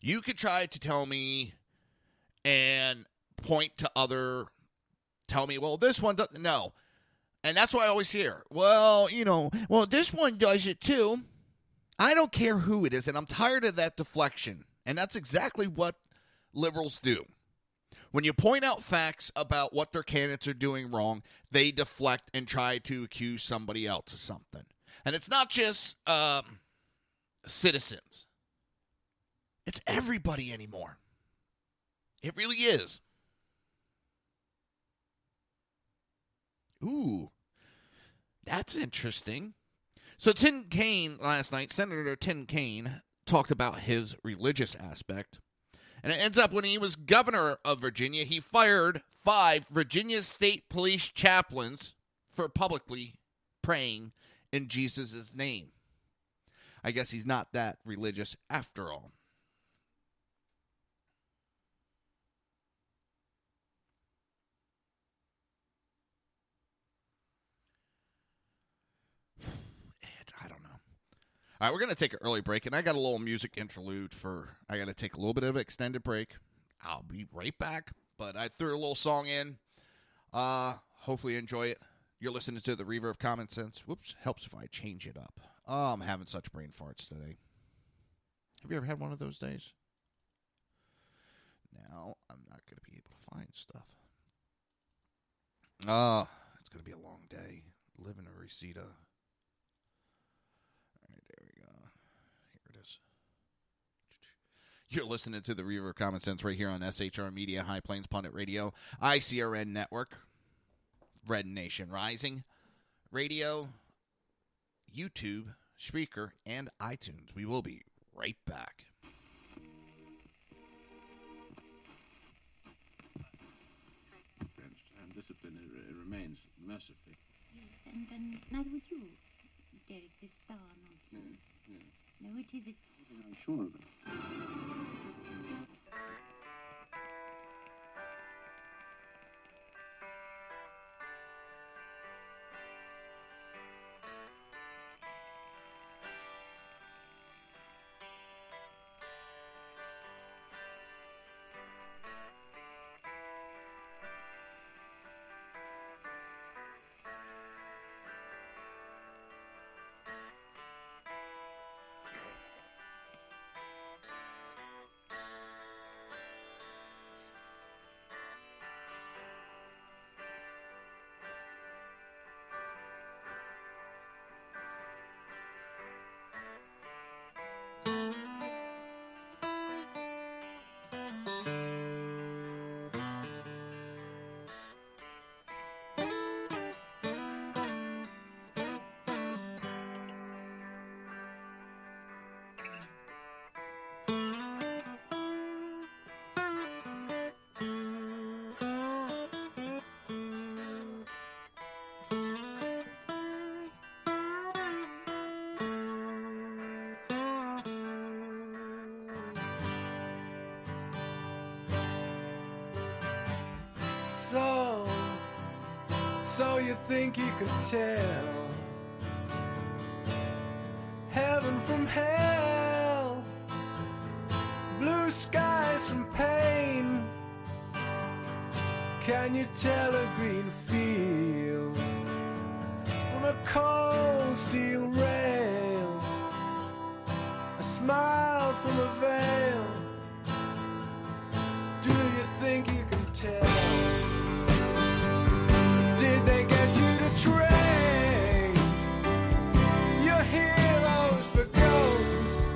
A: You could try to tell me and point to tell me, well, this one doesn't, no. And that's what I always hear. Well, this one does it too. I don't care who it is, and I'm tired of that deflection. And that's exactly what liberals do. When you point out facts about what their candidates are doing wrong, they deflect and try to accuse somebody else of something. And it's not just citizens. It's everybody anymore. It really is. Ooh, that's interesting. So Tin Kane last night, Senator Tin Kane, talked about his religious aspect. And it ends up when he was governor of Virginia, he fired 5 Virginia State Police chaplains for publicly praying in Jesus' name. I guess he's not that religious after all. I don't know. All right, we're going to take an early break, and I got a little music interlude I got to take a little bit of an extended break. I'll be right back, but I threw a little song in. Hopefully you enjoy it. You're listening to the Reaver of Common Sense. Whoops, helps if I change it up. Oh, I'm having such brain farts today. Have you ever had one of those days? Now, I'm not going to be able to find stuff. It's going to be a long day. Living in Reseda. There we go. Here it is. You're listening to the Reaver of Common Sense right here on SHR Media, High Plains Pundit Radio, ICRN Network, Red Nation Rising, Radio, YouTube, Spreaker, and iTunes. We will be right back.
K: And discipline remains mercifully.
I: Yes, and neither would you, Derek, this star nonsense.
K: Yes.
I: No, it is it.
K: I'm sure of it.
L: So you think you can tell heaven from hell, blue skies from pain? Can you tell a green field from a cold steel rail, a smile from a veil? Do you think you can tell? Did they get you to train your heroes for ghosts,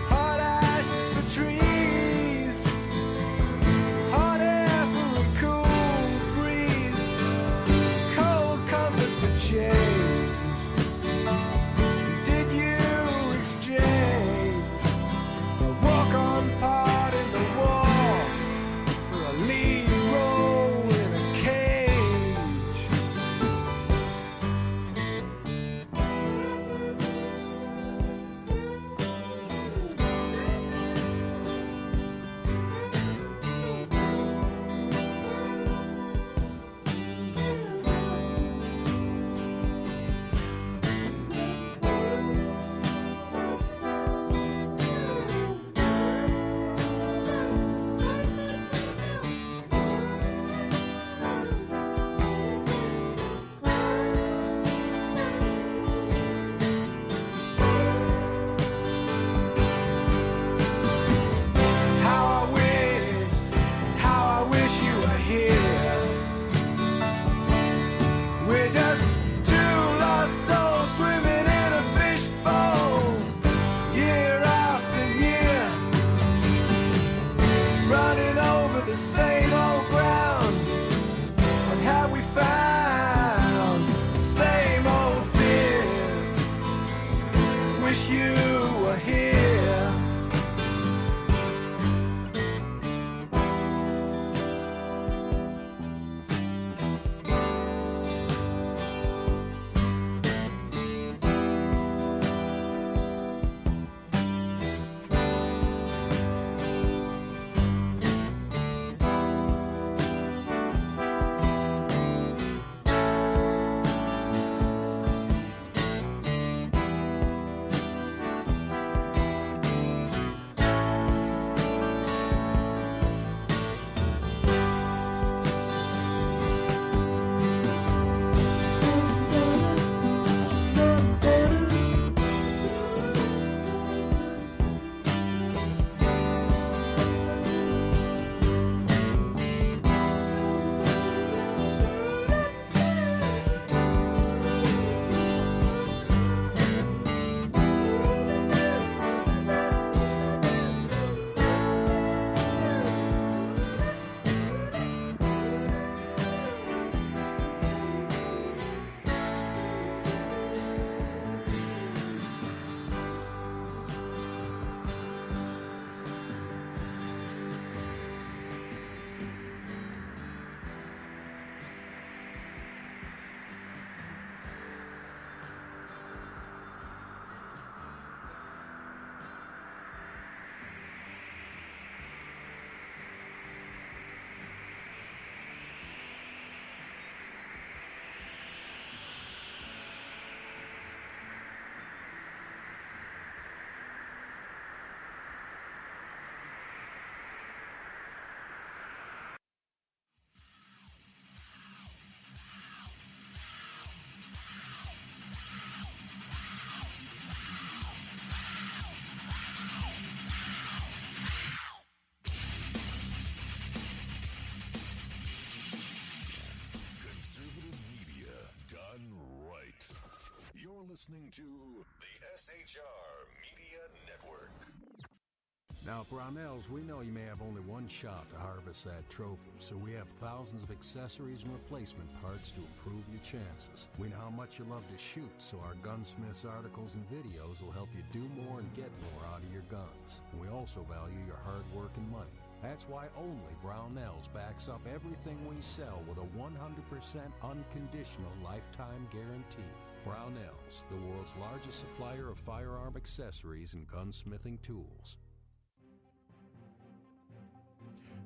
L: hot ashes for trees, hot air for a cool breeze, cold comfort for change? Did you exchange a walk-on part in the war for a lead role in a cage? How I wish you were here. We're just two lost souls swimming in a fishbowl, year after year, running over the same old ground. What have we found? The same old fears. Wish you were here.
E: listening to the SHR Media Network. Now, Brownells, we know you may have only one shot to harvest that trophy, so we have thousands of accessories and replacement parts to improve your chances. We know how much you love to shoot, so our gunsmiths articles and videos will help you do more and get more out of your guns. We also value your hard work and money. That's why only Brownells backs up everything we sell with a 100% unconditional lifetime guarantee. Brownells, the world's largest supplier of firearm accessories and gunsmithing tools.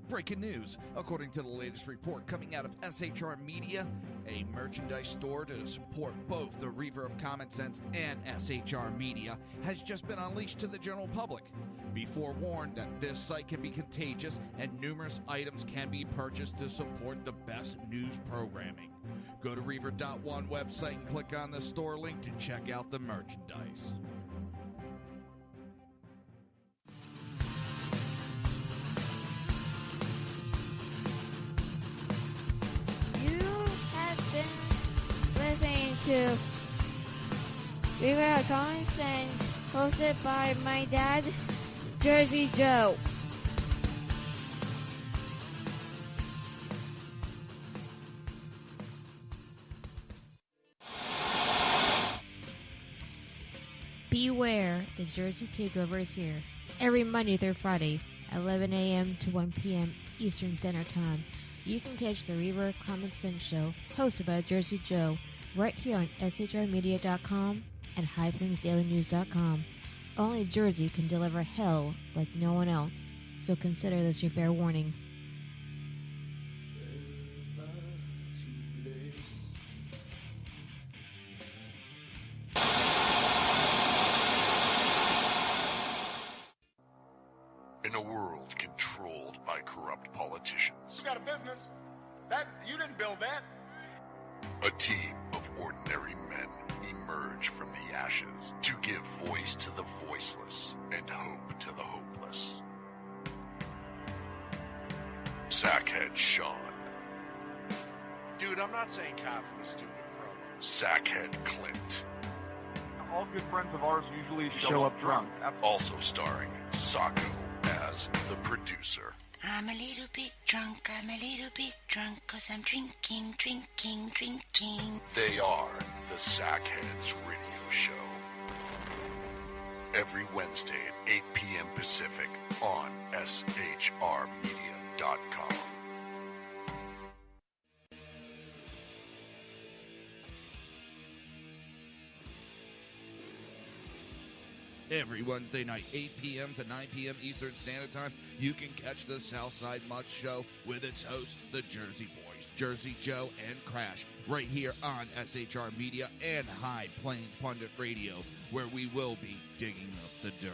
A: Breaking news. According to the latest report coming out of SHR Media, a merchandise store to support both the Reaver of Common Sense and SHR Media has just been unleashed to the general public. Be forewarned that this site can be contagious and numerous items can be purchased to support the best news programming. Go to Reaver.one website and click on the store link to check out the merchandise.
F: Listening to Reaver of Common Sense, hosted by my dad, Jersey Joe. Beware, the Jersey Takeover is here. Every Monday through Friday, 11 a.m. to 1 p.m. Eastern Standard Time. You can catch the Reaver of Common Sense show, hosted by Jersey Joe, right here on shrmedia.com and highplainsdailynews.com. Only Jersey can deliver hell like no one else, so consider this your fair warning.
G: In a world controlled by corrupt politicians,
M: You got a business. That you didn't build that.
G: a team of ordinary men emerge from the ashes to give voice to the voiceless and hope to the hopeless. Sackhead Sean,
H: Dude, I'm not saying cop for the stupid pro.
G: Sackhead Clint,
N: All good friends of ours usually show up drunk.
G: also starring Sacco as the producer.
I: I'm a little bit drunk, I'm a little bit drunk, 'cause I'm drinking, drinking, drinking.
G: They are the Sackheads Radio Show. Every Wednesday at 8 p.m. Pacific on shrmedia.com.
A: Every Wednesday night, 8 p.m. to 9 p.m. Eastern Standard Time, you can catch the Southside Mud Show with its hosts, the Jersey Boys, Jersey Joe and Crash, right here on SHR Media and High Plains Pundit Radio, where we will be digging up the dirt.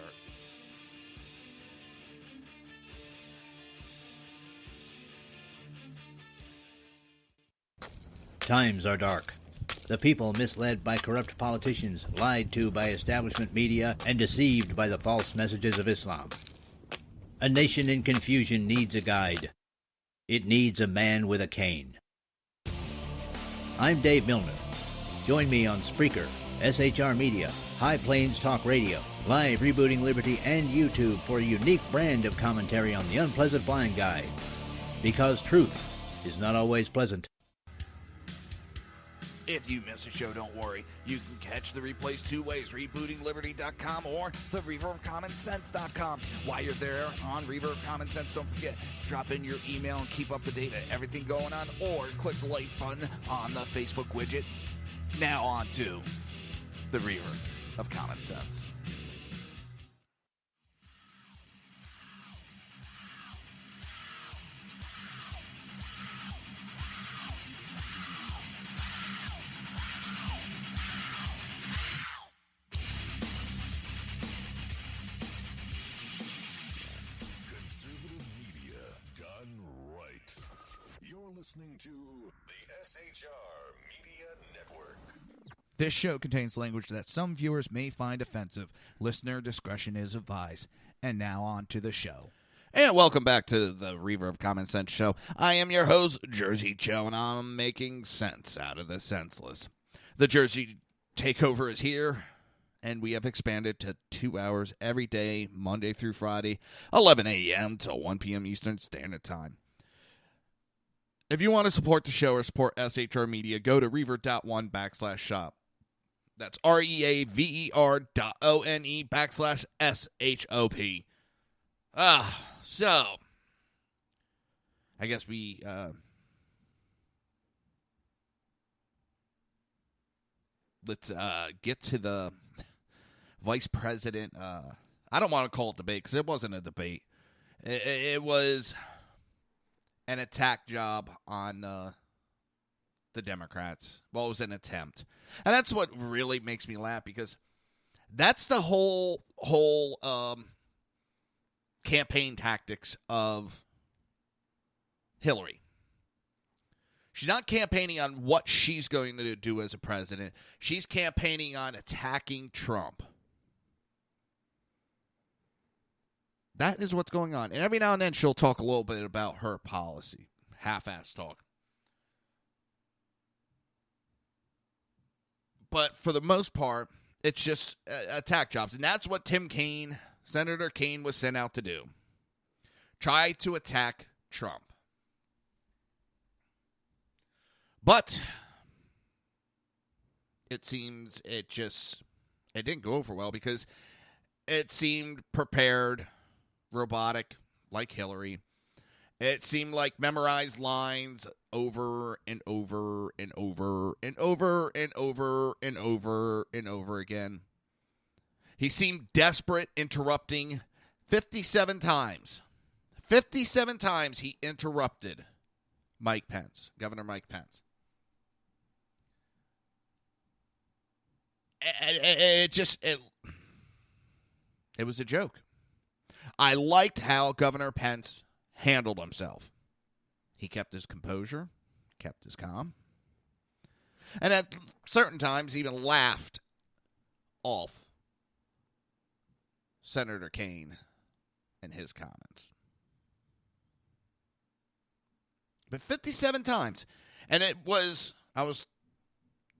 J: Times are dark. The people misled by corrupt politicians, lied to by establishment media, and deceived by the false messages of Islam. A nation in confusion needs a guide. It needs a man with a cane. I'm Dave Milner. Join me on Spreaker, SHR Media, High Plains Talk Radio, Live Rebooting Liberty, and YouTube for a unique brand of commentary on the unpleasant blind guide. Because truth is not always pleasant.
A: If you miss a show, don't worry. You can catch the replays two ways, rebootingliberty.com or the reaverofcommonsense.com. While you're there on Reaver of Common Sense, don't forget, drop in your email and keep up to date with everything going on, or click the like button on the Facebook widget. Now on to the Reaver of Common Sense.
E: Listening to the SHR Media Network.
A: This show contains language that some viewers may find offensive. Listener discretion is advised. And now on to the show. And welcome back to the Reaver of Common Sense show. I am your host, Jersey Joe, and I'm making sense out of the senseless. The Jersey Takeover is here, and we have expanded to 2 hours every day, Monday through Friday, 11 a.m. to 1 p.m. Eastern Standard Time. If you want to support the show or support SHR Media, go to reaver.one/shop. That's REAVER.ONE/SHOP. So, I guess we, let's get to the vice president. I don't want to call it debate because it wasn't a debate. It was an attack job on the Democrats. Well, it was an attempt. And that's what really makes me laugh, because that's the whole campaign tactics of Hillary. She's not campaigning on what she's going to do as a president. She's campaigning on attacking Trump. That is what's going on. And every now and then she'll talk a little bit about her policy. Half-ass talk. But for the most part, it's just attack jobs. And that's what Senator Kaine was sent out to do. Try to attack Trump. But it seems it didn't go over well, because it seemed prepared, robotic, like Hillary. It seemed like memorized lines over and over and over and over and over and over and over again. He seemed desperate, interrupting 57 times. 57 times he interrupted Mike Pence, Governor Mike Pence. It was a joke. I liked how Governor Pence handled himself. He kept his composure, kept his calm, and at certain times even laughed off Senator Kaine and his comments. But 57 times. And I was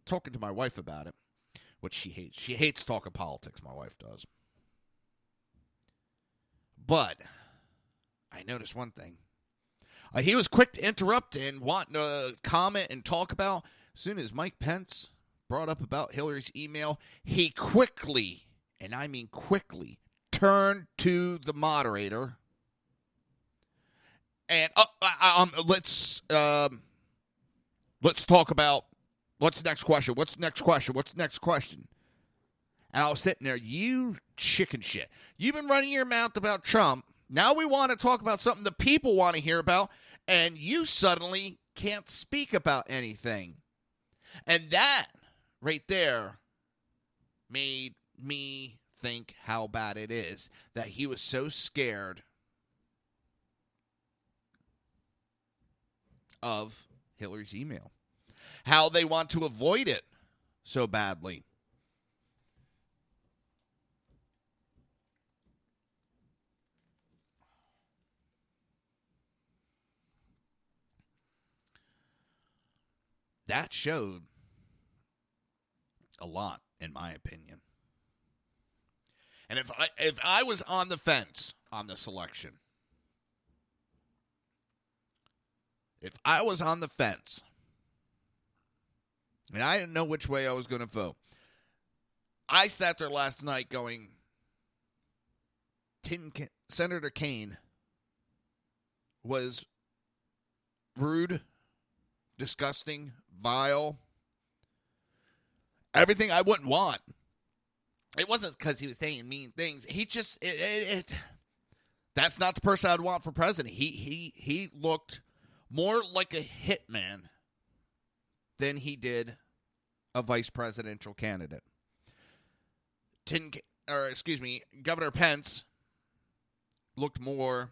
A: talking to my wife about it, which she hates. She hates talking politics, my wife does. But I noticed one thing. He was quick to interrupt and want to comment and talk about. As soon as Mike Pence brought up about Hillary's email, he quickly, and I mean quickly, turned to the moderator and let's talk about what's the next question. What's the next question? What's the next question? And I was sitting there, you chicken shit. You've been running your mouth about Trump. Now we want to talk about something the people want to hear about, and you suddenly can't speak about anything. And that right there made me think how bad it is that he was so scared of Hillary's email. How they want to avoid it so badly. That showed a lot, in my opinion. And if I was on the fence on this election, if I was on the fence, and I didn't know which way I was going to vote, I sat there last night going, Senator Kaine was rude, disgusting, vile, everything I wouldn't want. It wasn't because he was saying mean things. He just, that's not the person I'd want for president. He looked more like a hitman than he did a vice presidential candidate. Governor Pence looked more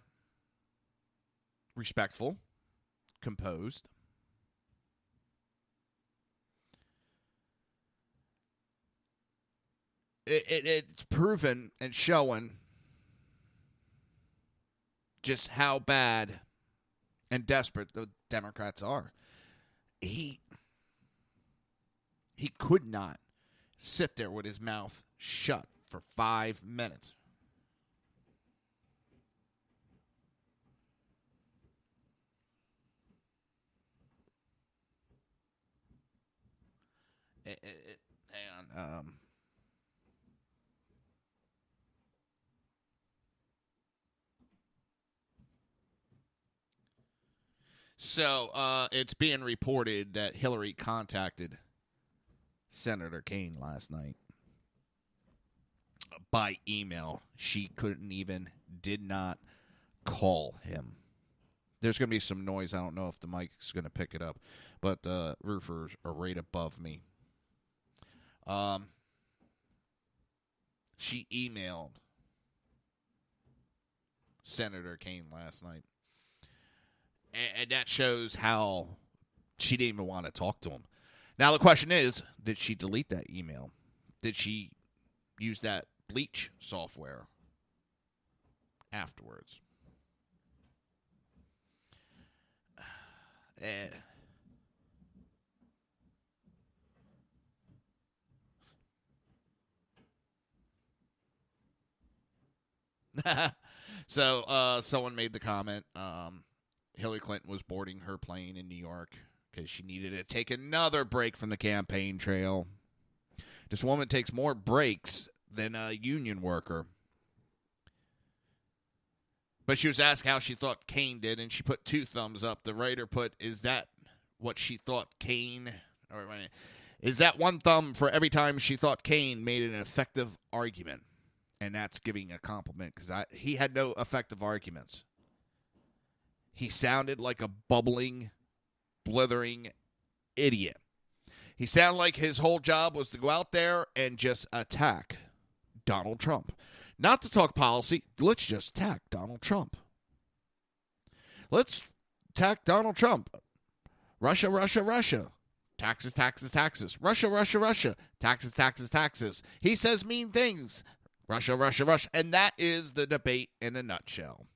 A: respectful, composed. It's proven and showing just how bad and desperate the Democrats are. He could not sit there with his mouth shut for 5 minutes. Hang on. So it's being reported that Hillary contacted Senator Kaine last night by email. She did not call him. There's going to be some noise. I don't know if the mic's going to pick it up, but the roofers are right above me. She emailed Senator Kaine last night, and that shows how she didn't even want to talk to him. Now, the question is, did she delete that email? Did she use that bleach software afterwards? So, someone made the comment, Hillary Clinton was boarding her plane in New York because she needed to take another break from the campaign trail. This woman takes more breaks than a union worker. But she was asked how she thought Kaine did, and she put 2 thumbs up. The writer put, is that what she thought Kaine, or is that 1 thumb for every time she thought Kaine made an effective argument? And that's giving a compliment, because he had no effective arguments. He sounded like a bubbling, blithering idiot. He sounded like his whole job was to go out there and just attack Donald Trump. Not to talk policy. Let's just attack Donald Trump. Let's attack Donald Trump. Russia, Russia, Russia. Taxes, taxes, taxes. Russia, Russia, Russia. Taxes, taxes, taxes. He says mean things. Russia, Russia, Russia. And that is the debate in a nutshell.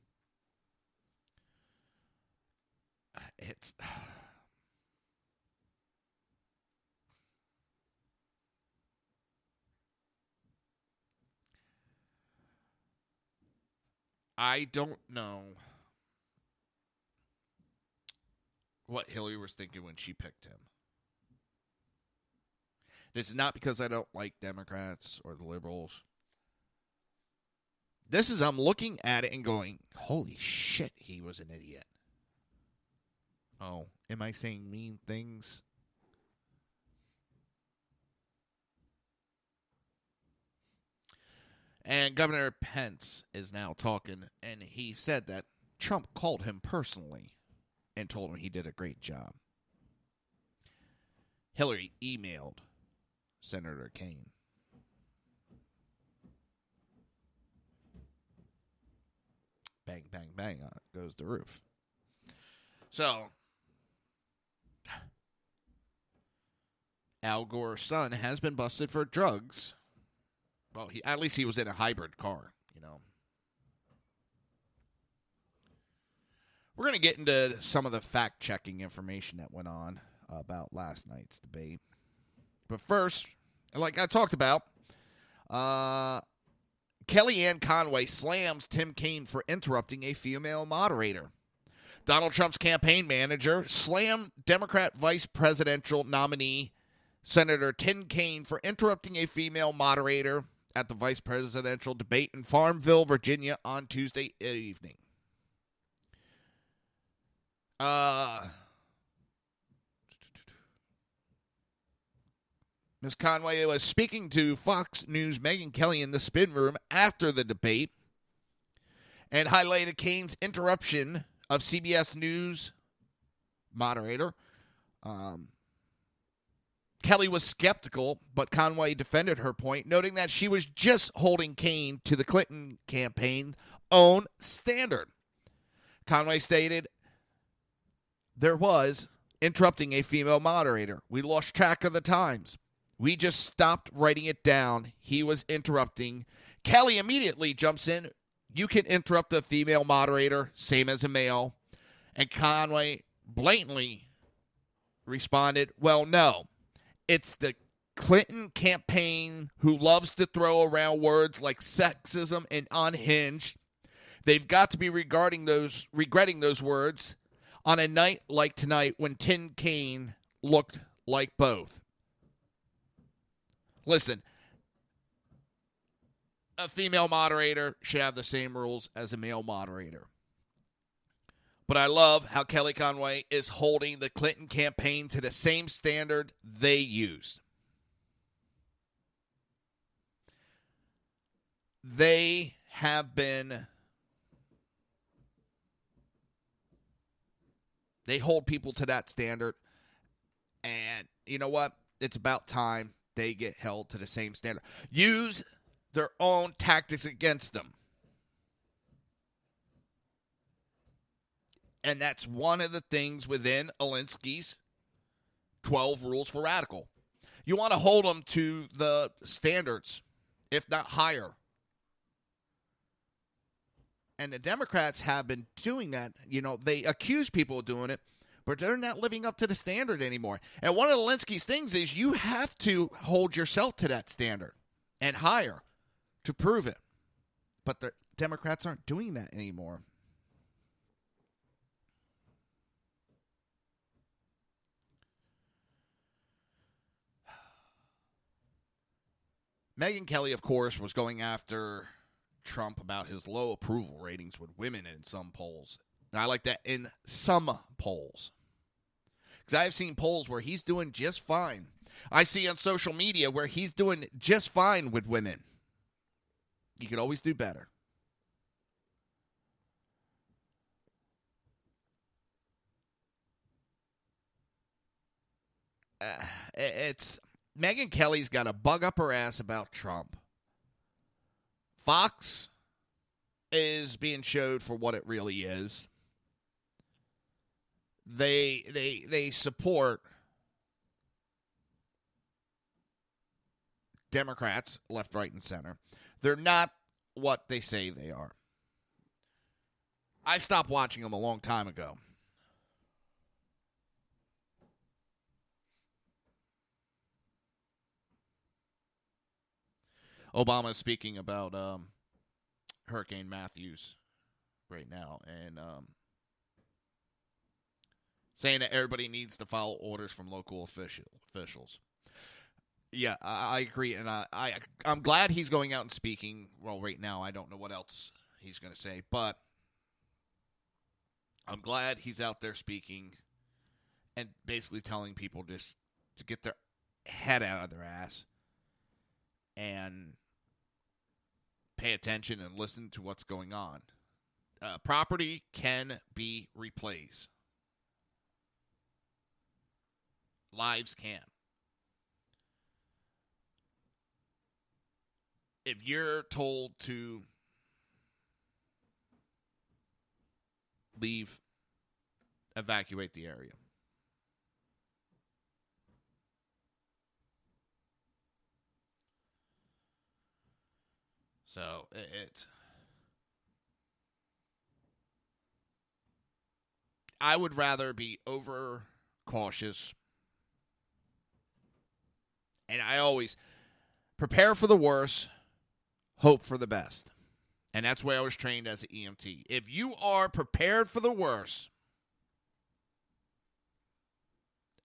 A: I don't know what Hillary was thinking when she picked him. This is not because I don't like Democrats or the liberals. This is, I'm looking at it and going, holy shit, he was an idiot. Oh, am I saying mean things? And Governor Pence is now talking, and he said that Trump called him personally and told him he did a great job. Hillary emailed Senator Kaine. Bang, bang, bang, goes the roof. So, Al Gore's son has been busted for drugs. Well, at least he was in a hybrid car, you know. We're going to get into some of the fact-checking information that went on about last night's debate. But first, like I talked about, Kellyanne Conway slams Tim Kaine for interrupting a female moderator. Donald Trump's campaign manager slammed Democrat vice presidential nominee Senator Tim Kaine for interrupting a female moderator at the vice presidential debate in Farmville, Virginia on Tuesday evening. Ms. Conway was speaking to Fox News' Megyn Kelly in the spin room after the debate and highlighted Kaine's interruption of CBS News moderator. Kelly was skeptical, but Conway defended her point, noting that she was just holding Kaine to the Clinton campaign's own standard. Conway stated, there was interrupting a female moderator. We lost track of the times. We just stopped writing it down. He was interrupting. Kelly immediately jumps in. You can interrupt a female moderator, same as a male. And Conway blatantly responded, well, no. It's the Clinton campaign who loves to throw around words like sexism and unhinged. They've got to be regretting those words on a night like tonight when Tim Kaine looked like both. Listen, a female moderator should have the same rules as a male moderator. But I love how Kelly Conway is holding the Clinton campaign to the same standard they used. They have been They hold people to that standard. And you know what? It's about time they get held to the same standard. Use their own tactics against them. And that's one of the things within Alinsky's 12 Rules for Radical. You want to hold them to the standards, if not higher. And the Democrats have been doing that. You know, they accuse people of doing it, but they're not living up to the standard anymore. And one of Alinsky's things is you have to hold yourself to that standard and higher to prove it. But the Democrats aren't doing that anymore. Megyn Kelly, of course, was going after Trump about his low approval ratings with women in some polls. And I like that, in some polls. Because I've seen polls where he's doing just fine. I see on social media where he's doing just fine with women. You could always do better. Megyn Kelly's got a bug up her ass about Trump. Fox is being showed for what it really is. They support Democrats, left, right, and center. They're not what they say they are. I stopped watching them a long time ago. Obama is speaking about Hurricane Matthews right now and saying that everybody needs to follow orders from local officials. Yeah, I agree, and I'm glad he's going out and speaking. Well, right now, I don't know what else he's going to say, but I'm glad he's out there speaking and basically telling people just to get their head out of their ass and pay attention and listen to what's going on. Property can be replaced. Lives can. If you're told to leave, evacuate the area. So I would rather be over cautious. And I always prepare for the worst, hope for the best. And that's why I was trained as an EMT. If you are prepared for the worst,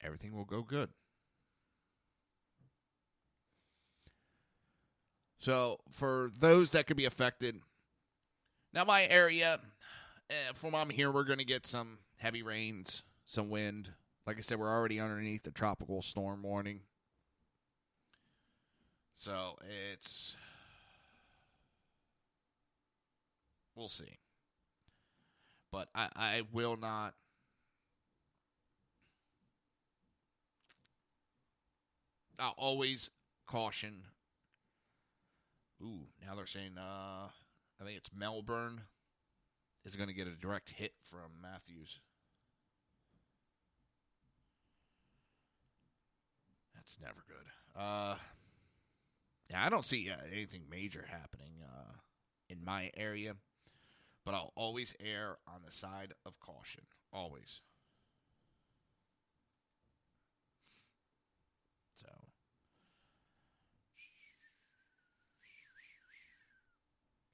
A: everything will go good. So, for those that could be affected, now my area, from what I'm here, we're going to get some heavy rains, some wind. Like I said, we're already underneath the tropical storm warning. So, we'll see. But I will not. I'll always caution. Ooh, now they're saying, I think it's Melbourne is going to get a direct hit from Matthews. That's never good. Yeah, I don't see anything major happening in my area, but I'll always err on the side of caution. Always. So.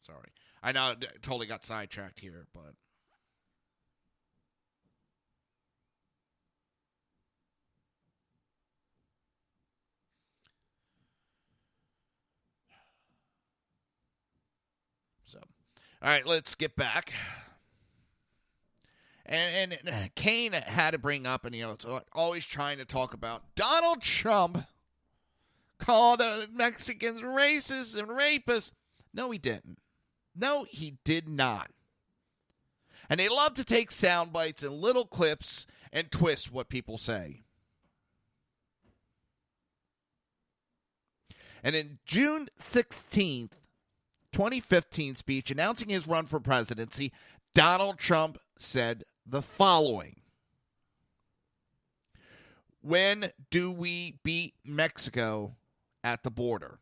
A: Sorry. I know I totally got sidetracked here, but. So, all right, let's get back. And Kane had to bring up, and always trying to talk about Donald Trump called Mexicans racist and rapists. No, he didn't. No, he did not. And they love to take sound bites and little clips and twist what people say. And in June 16th, 2015 speech announcing his run for presidency, Donald Trump said the following. When do we beat Mexico at the border?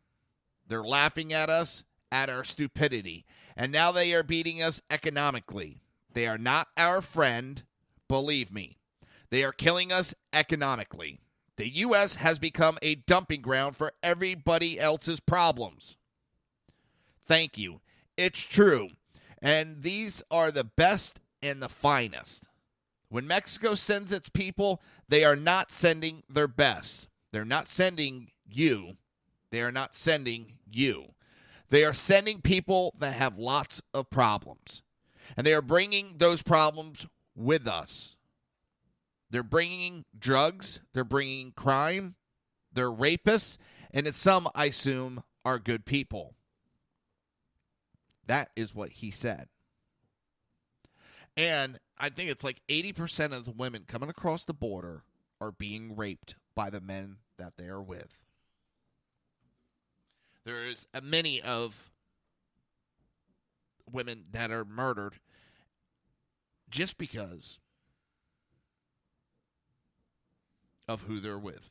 A: They're laughing at us, at our stupidity, and now they are beating us economically. They are not our friend, believe me. They are killing us economically. The U.S. has become a dumping ground for everybody else's problems. Thank you. It's true. And these are the best and the finest. When Mexico sends its people, they are not sending their best. They're not sending you. They are not sending you. They are sending people that have lots of problems. And they are bringing those problems with us. They're bringing drugs. They're bringing crime. They're rapists. And it's some, I assume, are good people. That is what he said. And I think it's like 80% of the women coming across the border are being raped by the men that they are with. There is many of women that are murdered just because of who they're with.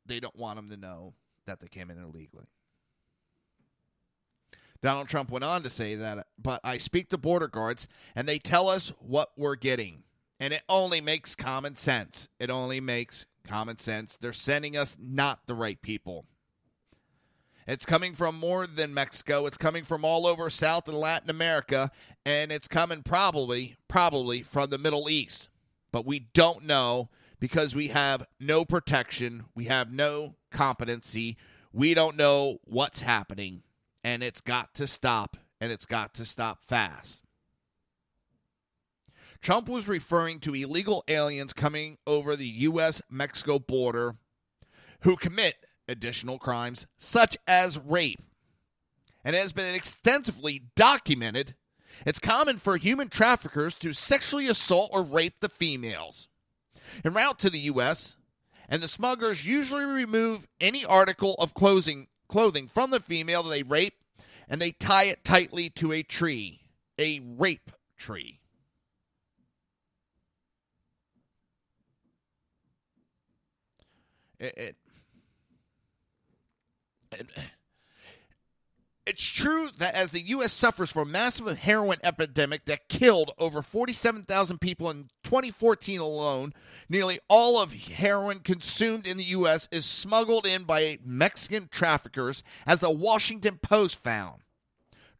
A: They don't want them to know that they came in illegally. Donald Trump went on to say that, but I speak to border guards, and they tell us what we're getting. And it only makes common sense. It only makes common sense. They're sending us not the right people. It's coming from more than Mexico. It's coming from all over South and Latin America, and it's coming probably from the Middle East. But we don't know because we have no protection. We have no competency. We don't know what's happening, and it's got to stop, and it's got to stop fast. Trump was referring to illegal aliens coming over the U.S.-Mexico border who commit additional crimes such as rape. And it has been extensively documented. It's common for human traffickers to sexually assault or rape the females en route to the U.S., and the smugglers usually remove any article of clothing from the female that they rape, and they tie it tightly to a tree, a rape tree. It's true that as the U.S. suffers from a massive heroin epidemic that killed over 47,000 people in 2014 alone, nearly all of heroin consumed in the U.S. is smuggled in by Mexican traffickers, as the Washington Post found.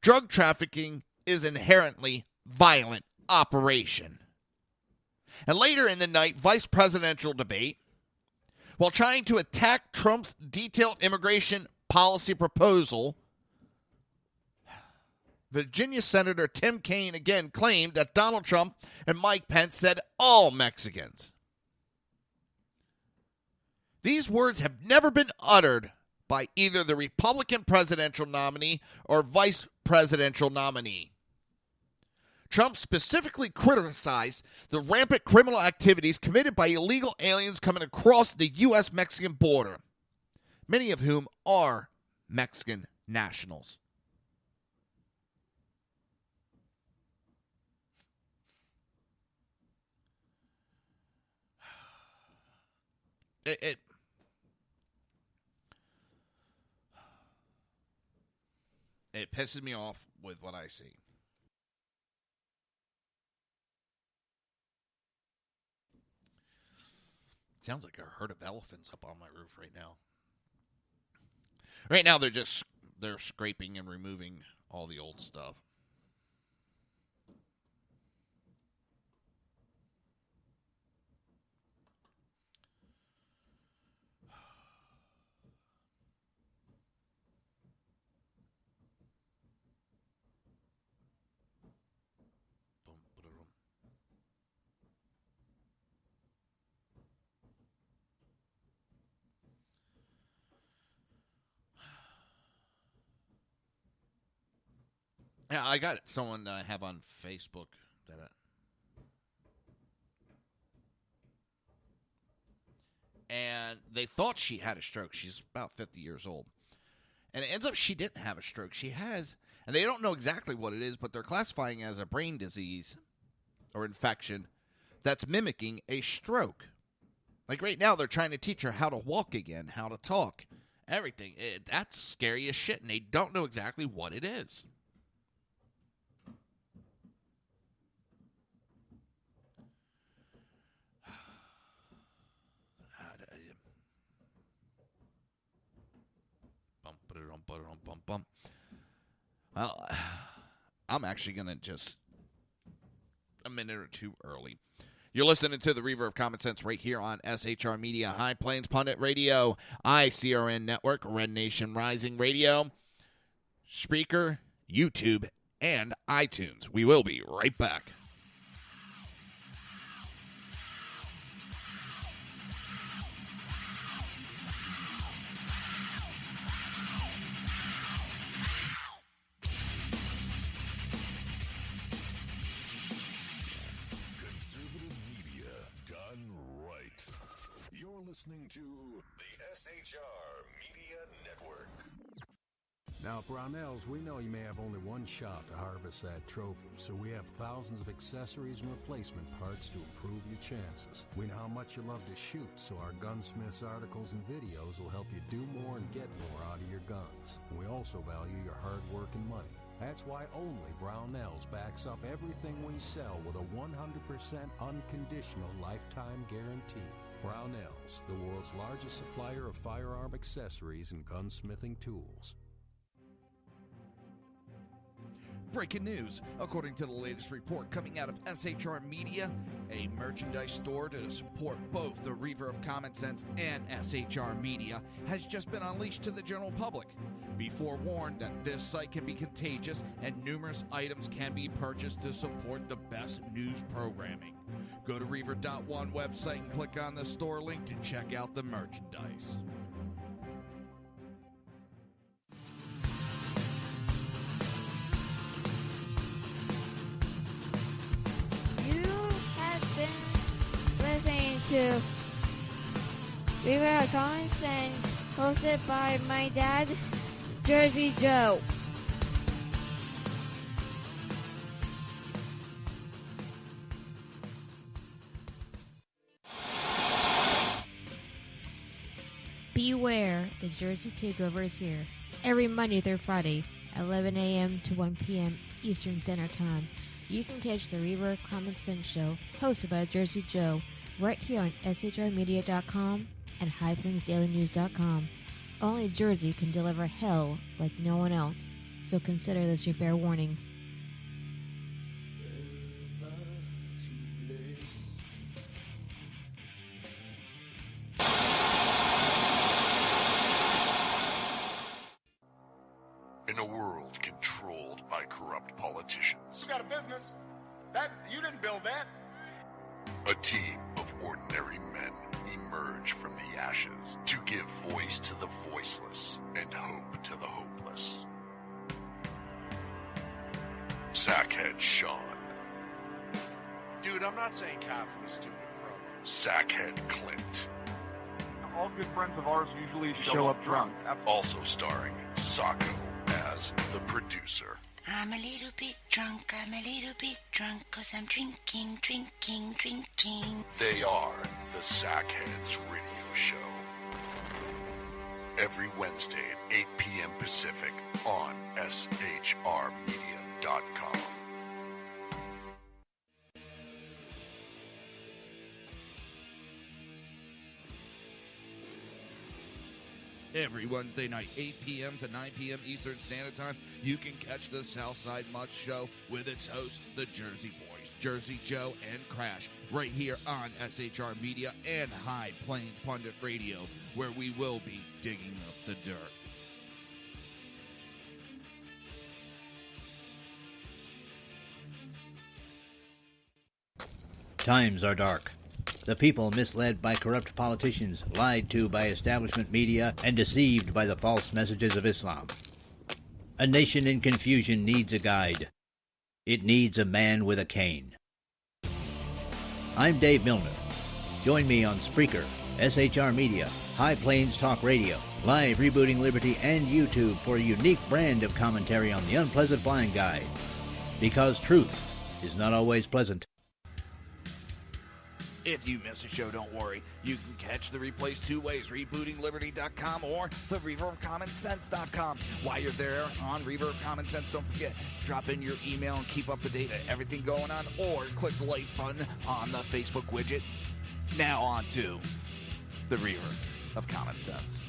A: Drug trafficking is an inherently violent operation. And later in the night, vice presidential debate, while trying to attack Trump's detailed immigration policy proposal, Virginia Senator Tim Kaine again claimed that Donald Trump and Mike Pence said all Mexicans. These words have never been uttered by either the Republican presidential nominee or vice presidential nominee. Trump specifically criticized the rampant criminal activities committed by illegal aliens coming across the U.S.-Mexican border, many of whom are Mexican nationals. It pisses me off with what I see. Sounds like a herd of elephants up on my roof right now. Right now they're scraping and removing all the old stuff. Yeah, I got someone that I have on Facebook that and they thought she had a stroke. She's about 50 years old. And it ends up she didn't have a stroke. She has, and they don't know exactly what it is, but they're classifying it as a brain disease or infection that's mimicking a stroke. Like right now, they're trying to teach her how to walk again, how to talk, everything. That's scary as shit, and they don't know exactly what it is. Well, I'm actually going to just a minute or two early. You're listening to the Reaver of Common Sense right here on SHR Media, High Plains Pundit Radio, ICRN Network, Red Nation Rising Radio, Spreaker, YouTube, and iTunes. We will be right back.
E: Listening to the SHR Media Network. Now, Brownells, we know you may have only one shot to harvest that trophy, so we have thousands of accessories and replacement parts to improve your chances. We know how much you love to shoot, so our gunsmiths articles and videos will help you do more and get more out of your guns. And we also value your hard work and money. That's why only Brownells backs up everything we sell with a 100% unconditional lifetime guarantee. Brownells, the world's largest supplier of firearm accessories and gunsmithing tools.
A: Breaking news. According to the latest report coming out of SHR Media, a merchandise store to support both the Reaver of Common Sense and SHR Media has just been unleashed to the general public. Be forewarned that this site can be contagious and numerous items can be purchased to support the best news programming. Go to Reaver.one website and click on the store link to check out the merchandise.
F: Listening to Reaver of Common Sense, hosted by my dad, Jersey Joe. Beware, the Jersey Takeover is here. Every Monday through Friday, 11 a.m. to 1 p.m. Eastern Standard Time. You can catch the Reaver of Common Sense show, hosted by Jersey Joe, right here on shrmedia.com and highplainsdailynews.com. Only Jersey can deliver hell like no one else, so consider this your fair warning.
G: In a world controlled by corrupt politicians,
M: You got a business. That you didn't build that.
G: a team of ordinary men emerge from the ashes to give voice to the voiceless and hope to the hopeless. Sackhead Sean,
H: Dude, I'm not saying cop for the stupid pro.
G: Sackhead Clint,
N: All good friends of ours usually show up drunk.
G: also starring Sacco as the producer.
I: I'm a little bit drunk, 'cause I'm drinking.
G: They are the Sackheads Radio Show. Every Wednesday at 8 p.m. Pacific on shrmedia.com.
A: Every Wednesday night, 8 p.m. to 9 p.m. Eastern Standard Time, you can catch the Southside Mutt Show with its hosts, the Jersey Boys, Jersey Joe and Crash, right here on SHR Media and High Plains Pundit Radio, where we will be digging up the dirt.
J: Times are dark. The people misled by corrupt politicians, lied to by establishment media, and deceived by the false messages of Islam. A nation in confusion needs a guide. It needs a man with a cane. I'm Dave Milner. Join me on Spreaker, SHR Media, High Plains Talk Radio, Live Rebooting Liberty, and YouTube for a unique brand of commentary on the unpleasant blind guide. Because truth is not always pleasant.
A: If you miss a show, don't worry. You can catch the replays two ways, rebootingliberty.com or the Reaver of Common Sense.com. While you're there on Reaver of Common Sense, don't forget, drop in your email and keep up to date on everything going on, or click the like button on the Facebook widget. Now on to the Reaver of Common Sense.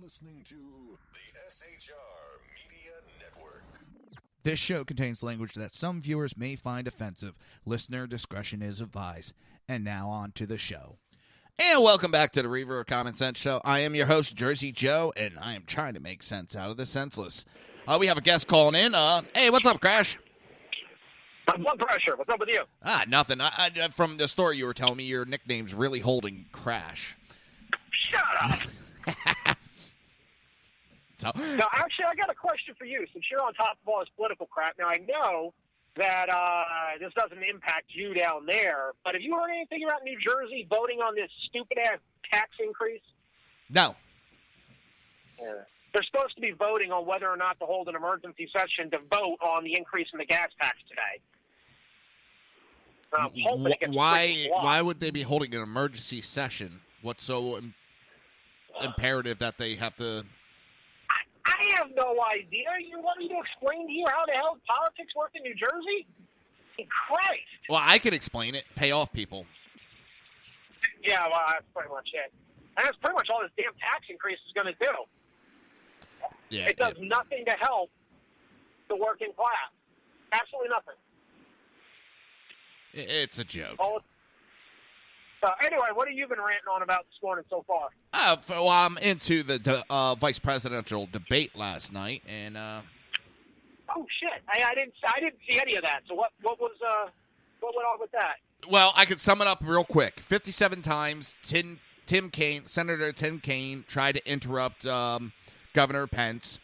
E: Listening to the SHR Media Network.
A: This show contains language that some viewers may find offensive. Listener discretion is advised. And now on to the show. And welcome back to the Reaver of Common Sense Show. I am your host, Jersey Joe, and I am trying to make sense out of the senseless. We have a guest calling in. Hey, what's up, Crash?
O: Blood pressure. What's up with you?
A: Nothing. From the story you were telling me, your nickname's really holding Crash.
O: Shut up. Now, actually, I got a question for you. Since you're on top of all this political crap, now I know that this doesn't impact you down there, but have you heard anything about New Jersey voting on this stupid-ass tax increase?
A: No.
O: Yeah. They're supposed to be voting on whether or not to hold an emergency session to vote on the increase in the gas tax today.
A: Why would they be holding an emergency session? What's so imperative that they have to...
O: I have no idea. You want me to explain to you how the hell politics work in New Jersey? Christ.
A: Well, I can explain it. Pay off people.
O: Yeah, well, that's pretty much it. And that's pretty much all this damn tax increase is going to do.
A: Yeah,
O: it does nothing to help the working class. Absolutely nothing.
A: It's a joke.
O: Anyway, what have you been ranting on about this morning so far?
A: Well, I'm into the vice presidential debate last night, and
O: oh shit, I didn't see any of that. So what went on with that?
A: Well, I could sum it up real quick. 57 times, Senator Tim Kaine tried to interrupt Governor Pence,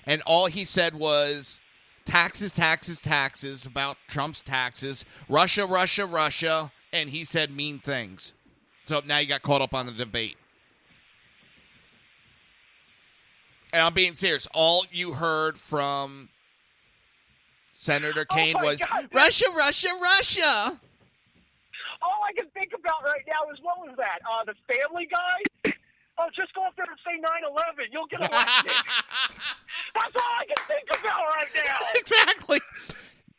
A: and all he said was taxes, taxes, taxes about Trump's taxes, Russia, Russia, Russia. And he said mean things. So now you got caught up on the debate. And I'm being serious. All you heard from Senator Kaine was,
O: God,
A: Russia, Russia, Russia.
O: All I can think about right now is, what was that? The Family Guy? Oh, just go up there and say 9/11. You'll get elected. That's all I can think about right now.
A: Exactly.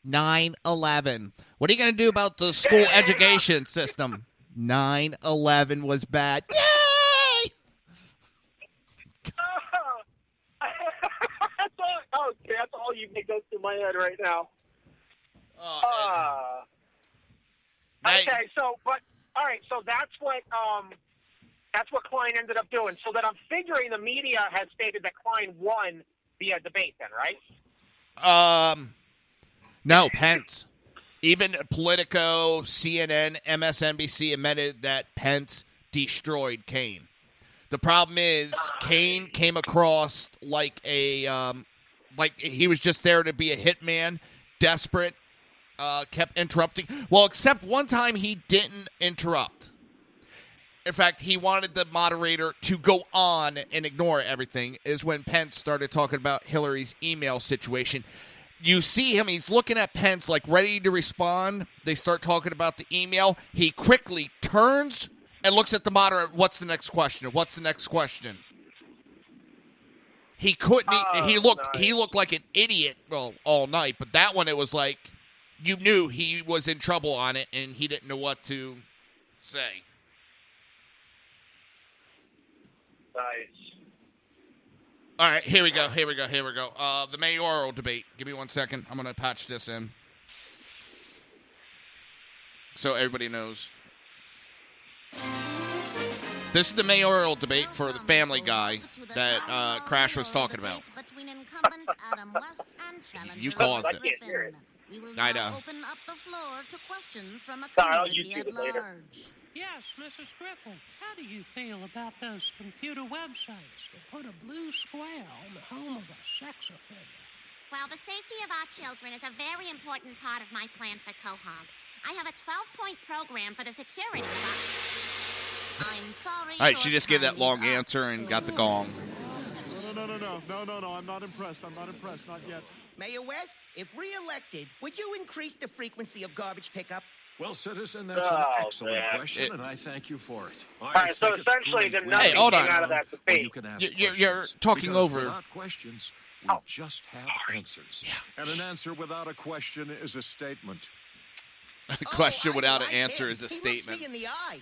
A: 9/11. What are you going to do about the school education system? 9/11 was bad. Yay!
O: That's all you can go through my head right now. Okay, so that's what Klein ended up doing. So that I'm figuring the media has stated that Klein won via debate then, right?
A: No, Pence. Even Politico, CNN, MSNBC admitted that Pence destroyed Kaine. The problem is Kaine came across like like he was just there to be a hitman, desperate, kept interrupting. Well, except one time he didn't interrupt. In fact, he wanted the moderator to go on and ignore everything, is when Pence started talking about Hillary's email situation. You see him, he's looking at Pence like ready to respond. They start talking about the email. He quickly turns and looks at the moderator. What's the next question? What's the next question? He couldn't. He looked like an idiot. Well, all night, but that one, it was like you knew he was in trouble on it, and he didn't know what to say.
O: Nice.
A: All right, here we go. The mayoral debate. Give me 1 second. I'm going to patch this in so everybody knows. This is the mayoral debate for the Family Guy that Crash was talking about. You caused it. I know.
P: Open up the floor to questions from a
O: I'll
P: community
O: YouTube
P: at
O: it later.
P: large.
Q: Yes, Mrs. Griffin. How do you feel about those computer websites that put a blue square on the home of a sex offender?
I: Well, the safety of our children is a very important part of my plan for Quahog. I have a 12-point program for the security of
P: I'm sorry.
A: All right, she just gave that long answer and got the gong.
E: No, I'm not impressed. Not yet.
R: Mayor West, if re-elected, would you increase the frequency of garbage pickup?
E: Well, citizen, that's an excellent question, and I thank you for it.
O: All right, so essentially, then nothing
A: Hey, hold
O: came
A: on.
O: out of that debate.
A: You're talking
E: because
A: over.
E: Without questions, we just have answers. And an answer without a question is a statement.
A: A question without an answer is a
R: He
A: statement.
R: looks me in the eye.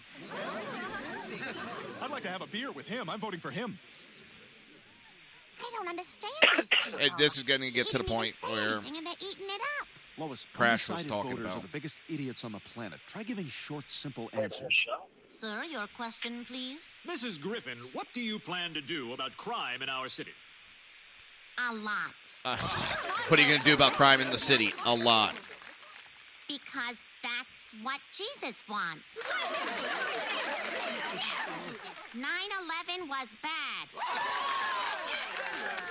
S: I'd like to have a beer with him. I'm voting for him.
I: I don't understand these people.
A: This is going to get to the point where
I: And they're eating it up.
S: Lois,
A: Crash was
S: undecided
A: talking
S: voters
A: about.
S: are the biggest idiots on the planet. Try giving short, simple answers.
P: Sir, your question, please.
T: Mrs. Griffin, what do you plan to do about crime in our city?
I: A lot.
A: What are you going to do about crime in the city? A lot.
I: Because that's what Jesus wants. 9/11 was bad.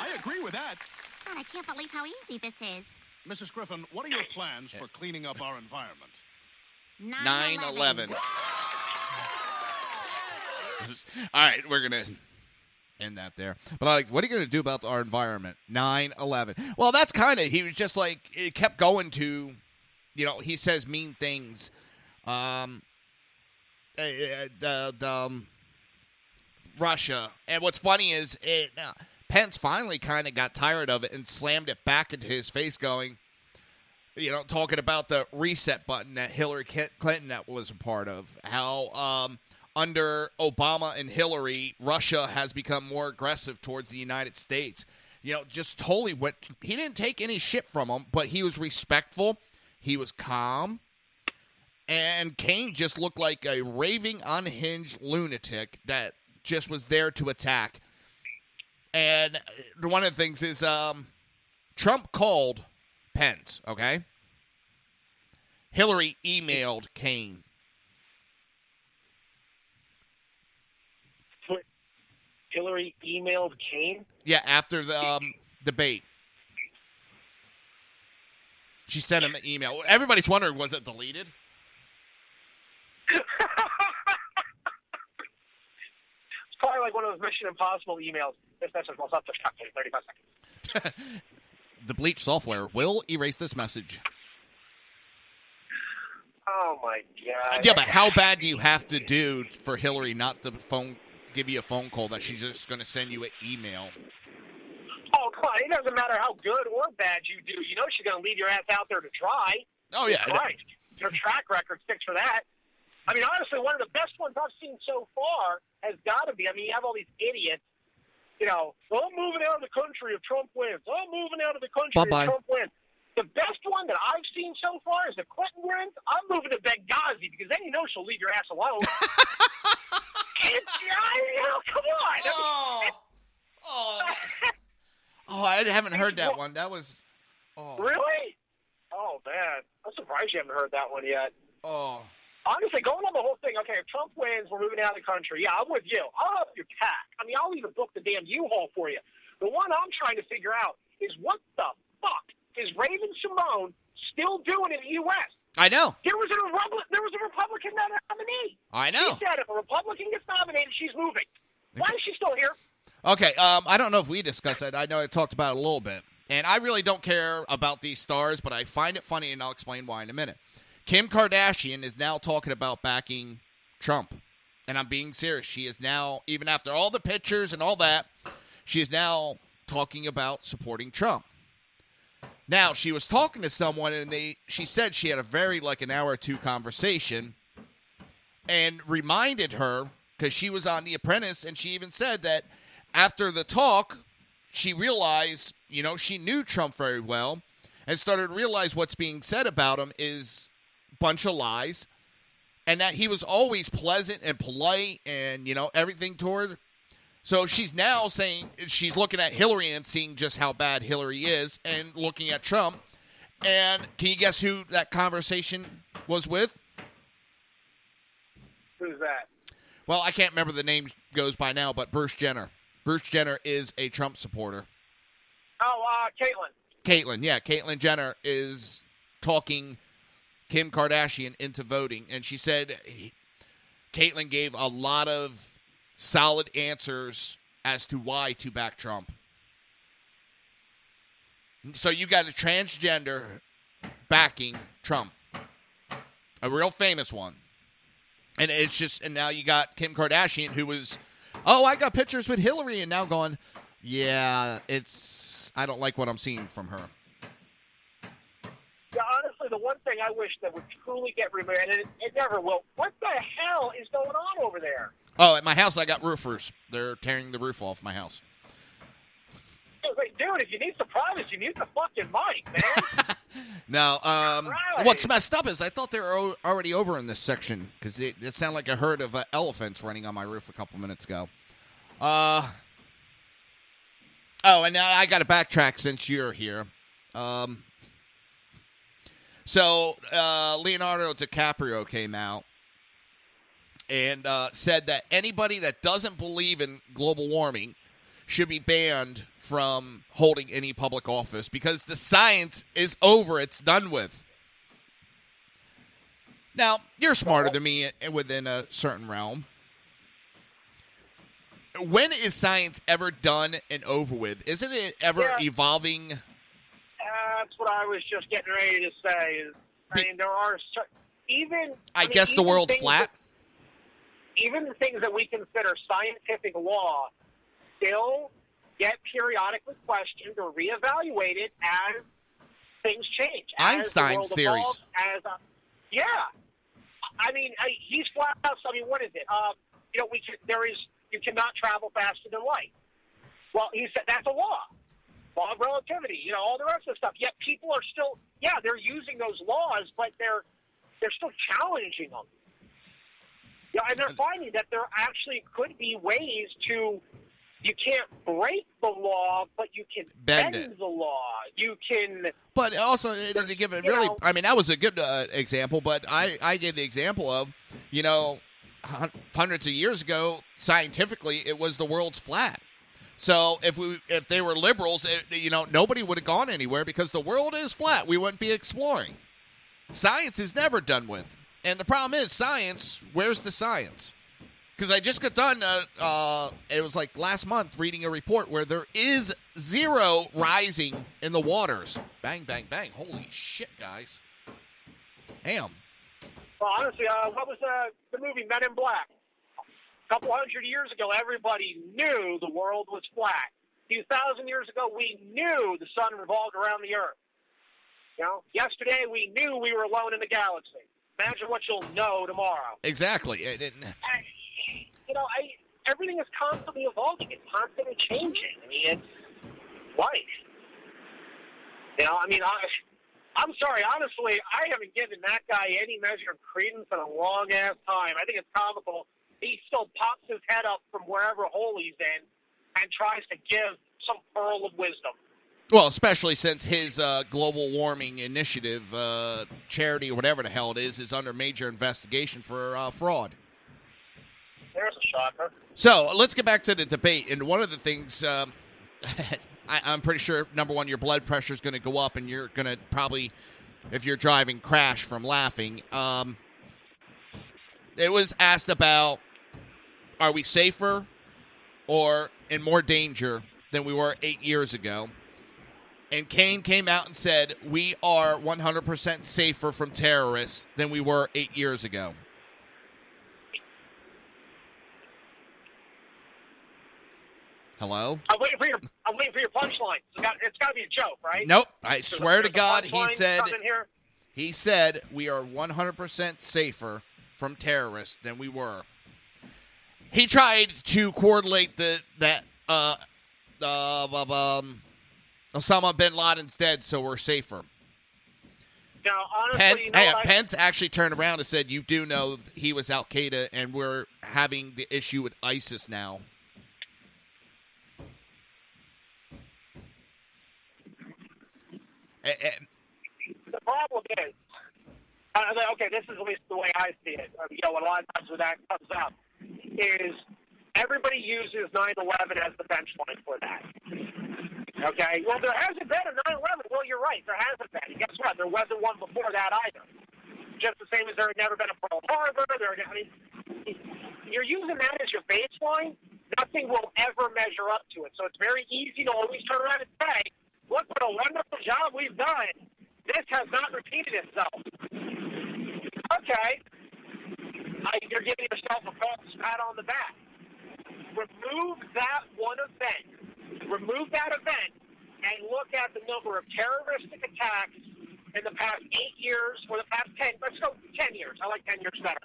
S: I agree with that.
I: God, I can't believe how easy this is.
S: Mrs. Griffin, what are your plans for cleaning up our environment?
A: 9/11. All right, we're going to end that there. But like, what are you going to do about our environment? 9/11. Well, that's kind of, he was just like, it kept going to, he says mean things. Russia. And what's funny is Pence finally kind of got tired of it and slammed it back into his face going, talking about the reset button that Hillary Clinton that was a part of. How under Obama and Hillary, Russia has become more aggressive towards the United States. Just totally went. He didn't take any shit from him, but he was respectful. He was calm. And Kane just looked like a raving, unhinged lunatic that just was there to attack. And one of the things is Trump called Pence, okay? Hillary emailed Kane.
O: Hillary emailed Kane?
A: Yeah, after the debate. She sent him an email. Everybody's wondering, was it deleted?
O: It's probably like one of those Mission Impossible emails. This message will stop the shot in 35 seconds.
A: The Bleach software will erase this message.
O: Oh, my God.
A: Yeah, but how bad do you have to do for Hillary not to give you a phone call that she's just going to send you an email?
O: Oh, come on. It doesn't matter how good or bad you do. You know she's going to leave your ass out there to dry.
A: Oh, yeah.
O: Right. Her track record sticks for that. I mean, honestly, one of the best ones I've seen so far has got to be, you have all these idiots, I'm moving out of the country if Trump wins. I'm moving out of the country
A: Bye-bye.
O: if Trump wins. The best one that I've seen so far is if Clinton wins, I'm moving to Benghazi because then she'll leave your ass alone. Come on.
A: I haven't heard that one. That was... Oh.
O: Really? Oh, man. I'm surprised you haven't heard that one yet.
A: Oh.
O: Honestly, going on the whole thing, okay, if Trump wins, we're moving out of the country. Yeah, I'm with you. I'll help you pack. I'll even book the damn U-Haul for you. The one I'm trying to figure out is what the fuck is Raven Simone still doing in the U.S.?
A: I know.
O: There was a Republican nominee.
A: I know.
O: She said if a Republican gets nominated, she's moving. Why is she still here?
A: Okay, I don't know if we discussed that. I know I talked about it a little bit. And I really don't care about these stars, but I find it funny, and I'll explain why in a minute. Kim Kardashian is now talking about backing Trump. And I'm being serious. She is now, even after all the pictures and all that, she is now talking about supporting Trump. Now, she was talking to someone, and she said she had a very, an hour or two conversation and reminded her, because she was on The Apprentice, and she even said that after the talk, she realized, she knew Trump very well and started to realize what's being said about him is a bunch of lies and that he was always pleasant and polite and, everything toward. So she's now saying she's looking at Hillary and seeing just how bad Hillary is and looking at Trump. And can you guess who that conversation was with?
O: Who's that?
A: Well, I can't remember the name goes by now, but Bruce Jenner. Bruce Jenner is a Trump supporter.
O: Oh, Caitlyn.
A: Caitlyn Jenner is talking Kim Kardashian into voting, and she said Caitlyn gave a lot of solid answers as to why to back Trump. So you got a transgender backing Trump, a real famous one. And and now you got Kim Kardashian, who was, I got pictures with Hillary, and now going, I don't like what I'm seeing from her.
O: Yeah, honestly, the one thing I wish that would truly get removed, and it never will, what the hell is going on over there?
A: Oh, at my house, I got roofers. They're tearing the roof off my house.
O: Dude, if you need some privacy, you need the fucking mic, man.
A: No, what's messed up is I thought they were already over in this section because it sounded like a herd of elephants running on my roof a couple minutes ago. And now I got to backtrack since you're here. So Leonardo DiCaprio came out and said that anybody that doesn't believe in global warming should be banned from holding any public office because the science is over. It's done with. Now, you're smarter than me within a certain realm. When is science ever done and over with? Isn't it ever evolving?
O: That's what I was just getting ready to say. There are
A: I guess the world's flat.
O: Even the things that we consider scientific law still get periodically questioned or reevaluated as things change.
A: Einstein's theories.
O: He's flat out. What is it? You cannot travel faster than light. Well, he said that's a law of relativity. All the rest of the stuff. Yet people are still, they're using those laws, but they're still challenging them. And they're finding that there actually could be ways to. You can't break the law, but you can bend the law. You can.
A: But also, to give it really, that was a good example, but I gave the example of, hundreds of years ago, scientifically, it was the world's flat. So if they were liberals, nobody would have gone anywhere because the world is flat. We wouldn't be exploring. Science is never done with. And the problem is, science, where's the science? Because I just got done, it was like last month, reading a report where there is zero rising in the waters. Bang, bang, bang. Holy shit, guys. Damn.
O: Well, honestly, what was the movie Men in Black? A couple hundred years ago, everybody knew the world was flat. A few thousand years ago, we knew the sun revolved around the earth. Yesterday, we knew we were alone in the galaxy. Imagine what you'll know tomorrow.
A: Exactly.
O: Everything is constantly evolving. It's constantly changing. It's life. I'm sorry. Honestly, I haven't given that guy any measure of credence in a long-ass time. I think it's comical. He still pops his head up from wherever hole he's in and tries to give some pearl of wisdom.
A: Well, especially since his global warming initiative, charity or whatever the hell it is under major investigation for fraud.
O: There's a shocker.
A: So let's get back to the debate. And one of the things, I'm pretty sure, number one, your blood pressure is going to go up, and you're going to probably, if you're driving, crash from laughing. It was asked about, are we safer or in more danger than we were 8 years ago? And Kane came out and said, we are 100% safer from terrorists than we were 8 years ago. Hello?
O: I'm waiting for your punchline. It's got to be a joke, right?
A: Nope. I swear to God, he said we are 100% safer from terrorists than we were. He tried to correlate that Osama bin Laden's dead, so we're safer.
O: Now, honestly,
A: Pence actually turned around and said, "You do know he was Al Qaeda, and we're having the issue with ISIS now."
O: The problem is, okay, this is at least the way I see it. A lot of times when that comes up, is everybody uses 9/11 as the benchmark for that. Okay, well, there hasn't been a 9/11. Well, you're right, there hasn't been. Guess what? There wasn't one before that either. Just the same as there had never been a Pearl Harbor. You're using that as your baseline. Nothing will ever measure up to it. So it's very easy to always turn around and say, "Look what a wonderful job we've done. This has not repeated itself." Okay, you're giving yourself a false pat on the back. Remove that one event. Remove that event and look at the number of terroristic attacks in the past 8 years, or the past 10, let's go 10 years. I like 10 years better.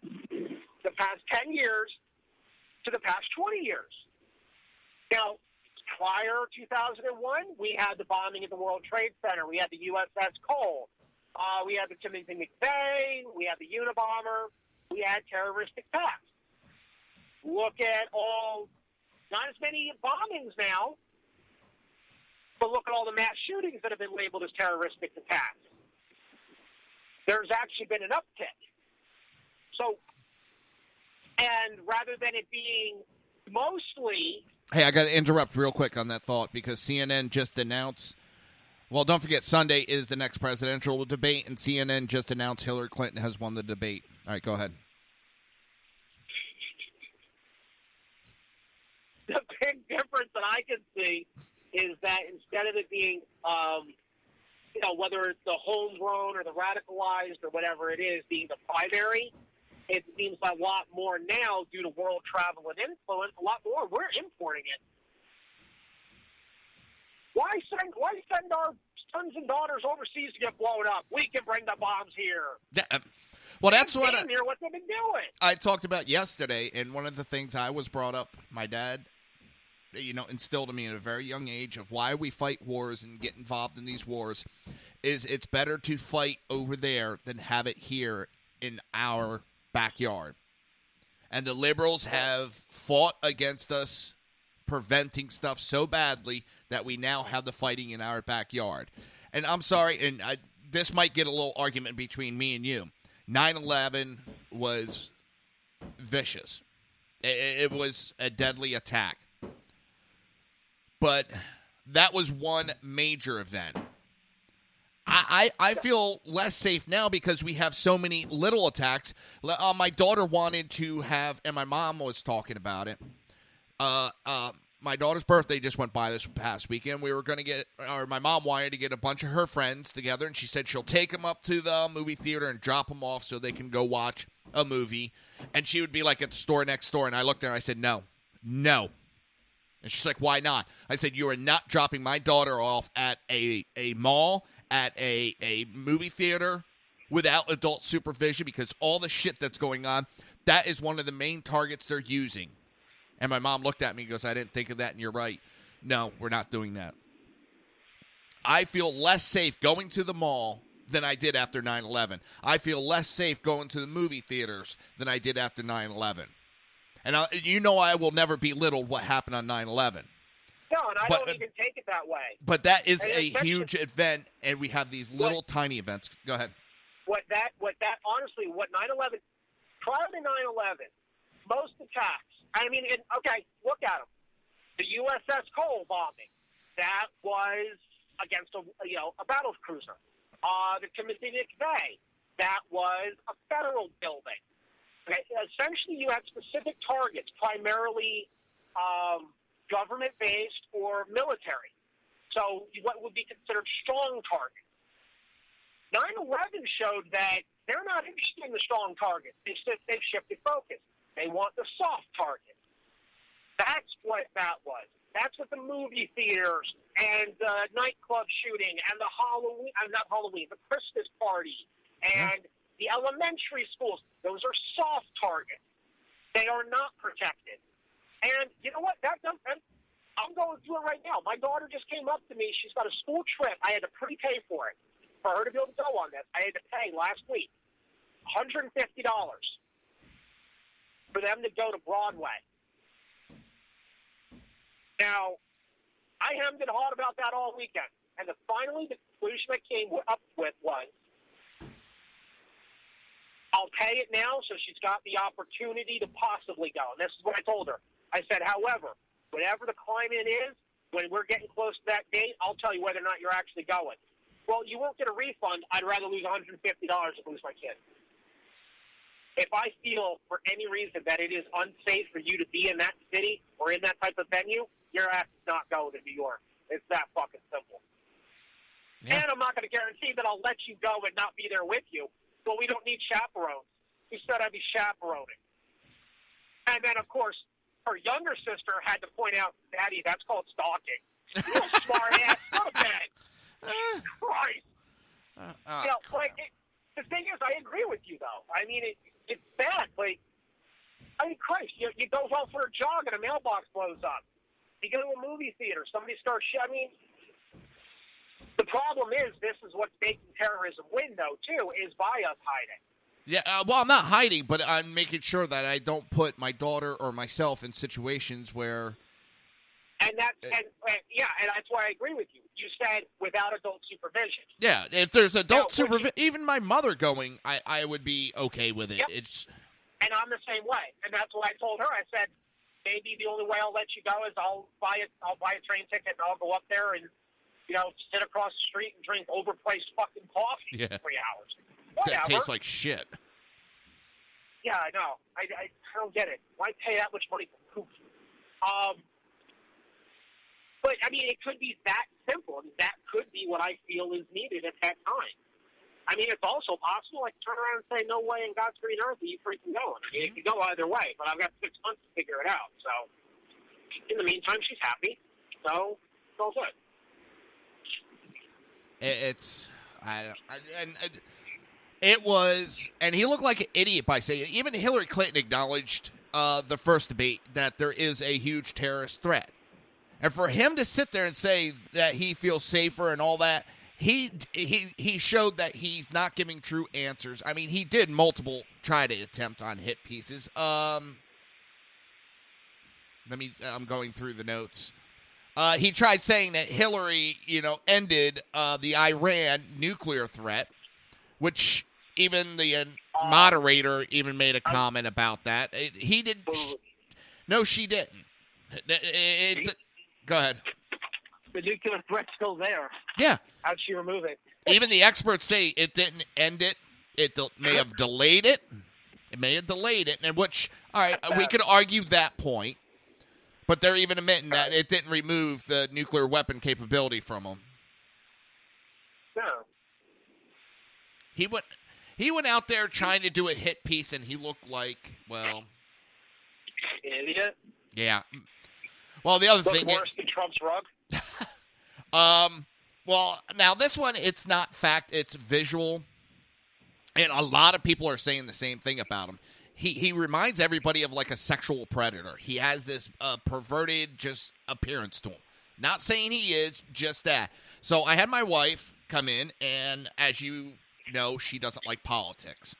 O: The past 10 years to the past 20 years. Now, prior to 2001, we had the bombing at the World Trade Center. We had the USS Cole. We had the Timothy McVeigh. We had the Unabomber. We had terroristic attacks. Look at not as many bombings now, but look at all the mass shootings that have been labeled as terroristic attacks. There's actually been an uptick. So, and rather than it being mostly...
A: Hey, I got to interrupt real quick on that thought because CNN just announced... Well, don't forget, Sunday is the next presidential debate, and CNN just announced Hillary Clinton has won the debate. All right, go ahead.
O: The big difference that I can see is that instead of it being, whether it's the homegrown or the radicalized or whatever it is, being the primary, it seems a lot more now due to world travel and influence. A lot more, we're importing it. Why send our sons and daughters overseas to get blown up? We can bring the bombs here.
A: Well, that's what
O: what they've been doing.
A: I talked about yesterday, and one of the things I was brought up, my dad, instilled in me at a very young age of why we fight wars and get involved in these wars, is it's better to fight over there than have it here in our backyard. And the liberals have fought against us, preventing stuff so badly that we now have the fighting in our backyard. And I'm sorry, and this might get a little argument between me and you. 9/11 was vicious. It was a deadly attack. But that was one major event. I feel less safe now because we have so many little attacks. My daughter wanted to have, and my mom was talking about it, my daughter's birthday just went by this past weekend. We were going to get, or my mom wanted to get a bunch of her friends together, and she said she'll take them up to the movie theater and drop them off so they can go watch a movie. And she would be like at the store next door, and I looked at her and I said, no. And she's like, why not? I said, you are not dropping my daughter off at a mall, at a movie theater without adult supervision, because all the shit that's going on, that is one of the main targets they're using. And my mom looked at me and goes, I didn't think of that, and you're right. No, we're not doing that. I feel less safe going to the mall than I did after 9/11. I feel less safe going to the movie theaters than I did after 9/11. And I will never belittle what happened on 9/11.
O: No, and I don't even take it that way.
A: But that is a huge event, and we have these little tiny events. Go ahead.
O: Honestly, what 9/11, prior to 9/11, most attacks, look at them. The USS Cole bombing, that was against a battle cruiser. The Timothy McVeigh, that was a federal building. Okay, essentially, you had specific targets, primarily government-based or military. So what would be considered strong targets. 9/11 showed that they're not interested in the strong targets. They've shifted focus. They want the soft targets. That's what that was. That's what the movie theaters and the nightclub shooting and the the Christmas party and the elementary schools, those are soft targets. They are not protected. And you know what? I'm going through it right now. My daughter just came up to me. She's got a school trip. I had to prepay for it. for her to be able to go on this, I had to pay last week $150 for them to go to Broadway. Now, I hemmed and hawed about that all weekend, and finally the conclusion I came up with was, I'll pay it now so she's got the opportunity to possibly go. And this is what I told her. I said, however, whatever the climate is, when we're getting close to that date, I'll tell you whether or not you're actually going. Well, you won't get a refund. I'd rather lose $150 than lose my kid. If I feel for any reason that it is unsafe for you to be in that city or in that type of venue, your ass is not going to New York. It's that fucking simple. Yeah. And I'm not going to guarantee that I'll let you go and not be there with you. Well, we don't need chaperones. He said I'd be chaperoning. And then, of course, her younger sister had to point out, Daddy, that's called stalking. You smart ass. Go to bed. Christ. The thing is, I agree with you, though. I mean, it's bad. Christ, you go home for a jog and a mailbox blows up. You go to a movie theater, somebody starts shouting. The problem is, this is what's making terrorism win, though, too, is by us hiding.
A: Yeah, well, I'm not hiding, but I'm making sure that I don't put my daughter or myself in situations where...
O: And that's why I agree with you. You said without adult supervision.
A: Yeah, if there's adult supervision, even my mother going, I would be okay with it.
O: Yep. And I'm the same way. And that's what I told her. I said, maybe the only way I'll let you go is I'll buy a train ticket and I'll go up there and sit across the street and drink overpriced fucking coffee for 3 hours. Whatever.
A: That tastes like shit.
O: Yeah, I know. I don't get it. Why pay that much money for poop? But, I mean, it could be that simple. I mean, that could be what I feel is needed at that time. I mean, it's also possible I can turn around and say, no way in God's green earth are you freaking going. I mean, it could go either way, but I've got 6 months to figure it out. So, in the meantime, she's happy. So, it's all good.
A: It was, and he looked like an idiot by saying it. Even Hillary Clinton acknowledged the first debate that there is a huge terrorist threat. And for him to sit there and say that he feels safer and all that, he showed that he's not giving true answers. I mean, he did multiple try to attempt on hit pieces. I'm going through the notes. He tried saying that Hillary, ended the Iran nuclear threat, which even the moderator even made a comment about that. He did. No, she didn't. Go ahead.
C: The nuclear threat's still there.
A: Yeah.
O: How'd she remove it?
A: Even the experts say it didn't end it. It may have delayed it. It may have delayed it. And which, all right, we could argue that point. But they're even admitting that it didn't remove the nuclear weapon capability from them.
O: No.
A: He went out there trying to do a hit piece, and he looked like, well...
O: Idiot?
A: Yeah. Well, the other thing
O: worse than Trump's rug?
A: Well, now this one, it's not fact, it's visual. And a lot of people are saying the same thing about him. He reminds everybody of like a sexual predator. He has this perverted just appearance to him. Not saying he is, just that. So I had my wife come in, and as you know, she doesn't like politics.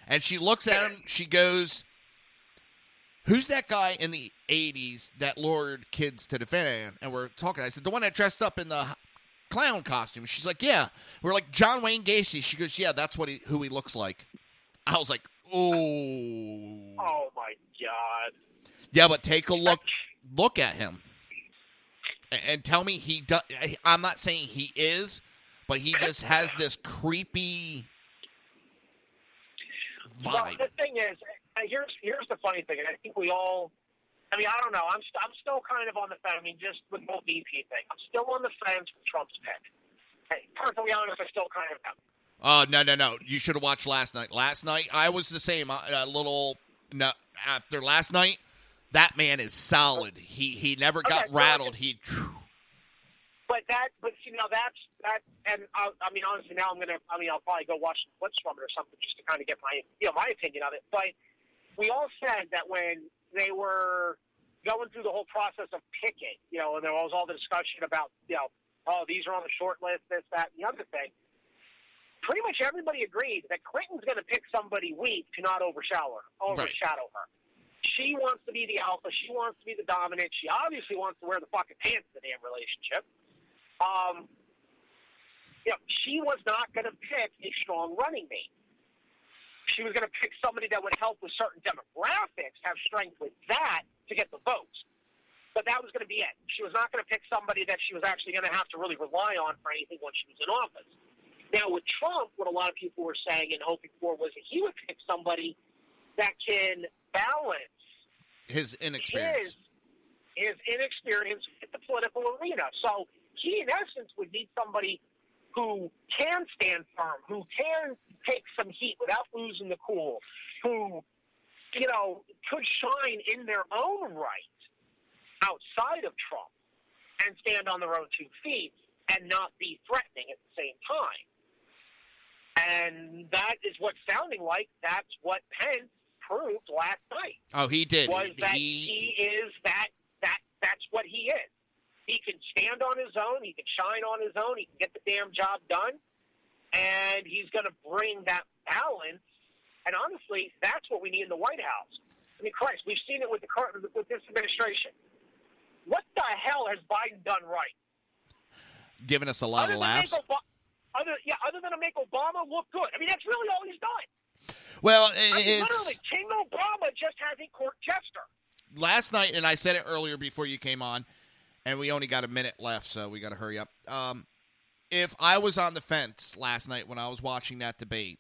A: And she looks at him, she goes, who's that guy in the 80s that lured kids to the fan? And we're talking. I said, the one that dressed up in the clown costume. She's like, yeah. We're like, John Wayne Gacy. She goes, yeah, that's who he looks like. I was like, oh.
O: Oh, my God.
A: Yeah, but take a look at him. And tell me he does. I'm not saying he is, but he just has this creepy vibe.
O: Well, the thing is, here's the funny thing, and I think we all, I mean, I don't know, I'm still kind of on the fence. I mean, just with the whole VP thing, I'm still on the fence with Trump's pick. Hey, perfectly honest, I still kind of am.
A: No. You should have watched last night. Last night, I was the same. After last night, that man is solid. He never got rattled.
O: But you know, that's, and I mean, honestly, now I'll probably go watch some clips from it or something just to kind of get my opinion of it. But we all said that when they were going through the whole process of picking, and there was all the discussion about, oh, these are on the short list, this, that, and the other thing. pretty much everybody agreed that Clinton's going to pick somebody weak to not overshadow her. She wants to be the alpha. She wants to be the dominant. She obviously wants to wear the fucking pants in the damn relationship. She was not going to pick a strong running mate. She was going to pick somebody that would help with certain demographics, have strength with that to get the votes. But that was going to be it. She was not going to pick somebody that she was actually going to have to really rely on for anything when she was in office. Now, with Trump, what a lot of people were saying and hoping for was that he would pick somebody that can balance
A: his inexperience.
O: His inexperience with the political arena. So he, in essence, would need somebody who can stand firm, who can take some heat without losing the cool, who, could shine in their own right outside of Trump and stand on their own 2 feet and not be threatening at the same time. And that is what's sounding like that's what Pence proved last night.
A: Oh, he did.
O: Was that he is that's what he is. He can stand on his own. He can shine on his own. He can get the damn job done. And he's going to bring that balance. And honestly, that's what we need in the White House. I mean, Christ, we've seen it with this administration. What the hell has Biden done right?
A: Giving us a lot of laughs.
O: Other than to make Obama look good. I mean, that's really all he's done.
A: Well,
O: literally, King Obama just has a court jester.
A: Last night, and I said it earlier before you came on, and we only got a minute left, so we got to hurry up. If I was on the fence last night when I was watching that debate,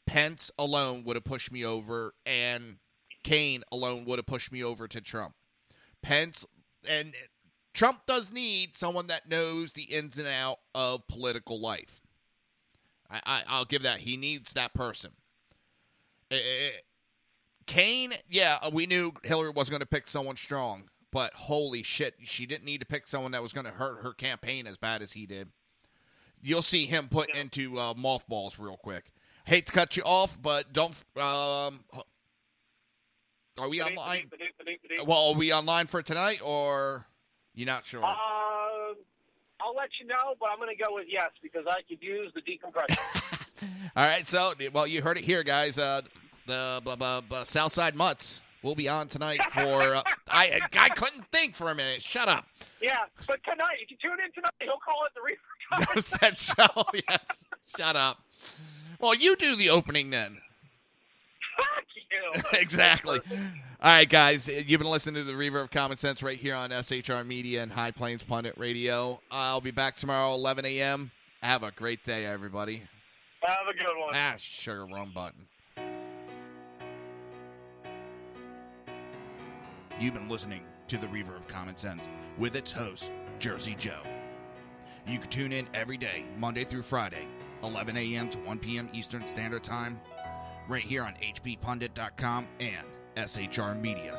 A: Pence alone would have pushed me over, and Kaine alone would have pushed me over to Trump. Trump does need someone that knows the ins and outs of political life. I'll give that. He needs that person. Kaine, we knew Hillary was going to pick someone strong, but holy shit, she didn't need to pick someone that was going to hurt her campaign as bad as he did. You'll see him put into mothballs real quick. Hate to cut you off, but don't. Are we online? Well, are we online for tonight, or you're not sure?
O: I'll let you know, but I'm going to go with yes because I could use the decompression.
A: All right, so you heard it here, guys. The Southside Mutts will be on tonight for. I couldn't think for a minute. Shut up.
O: Yeah, but tonight, if you tune in tonight, he'll call it the Reaver.
A: Said show. Yes. Shut up. Well, you do the opening then.
O: Fuck you.
A: Exactly. All right, guys. You've been listening to the Reaver of Common Sense right here on SHR Media and High Plains Pundit Radio. I'll be back tomorrow, 11 a.m. Have a great day, everybody.
O: Have a good one.
A: Sugar, wrong button. You've been listening to the Reaver of Common Sense with its host, Jersey Joe. You can tune in every day, Monday through Friday, 11 a.m. to 1 p.m. Eastern Standard Time, right here on hppundit.com and shrmedia.com.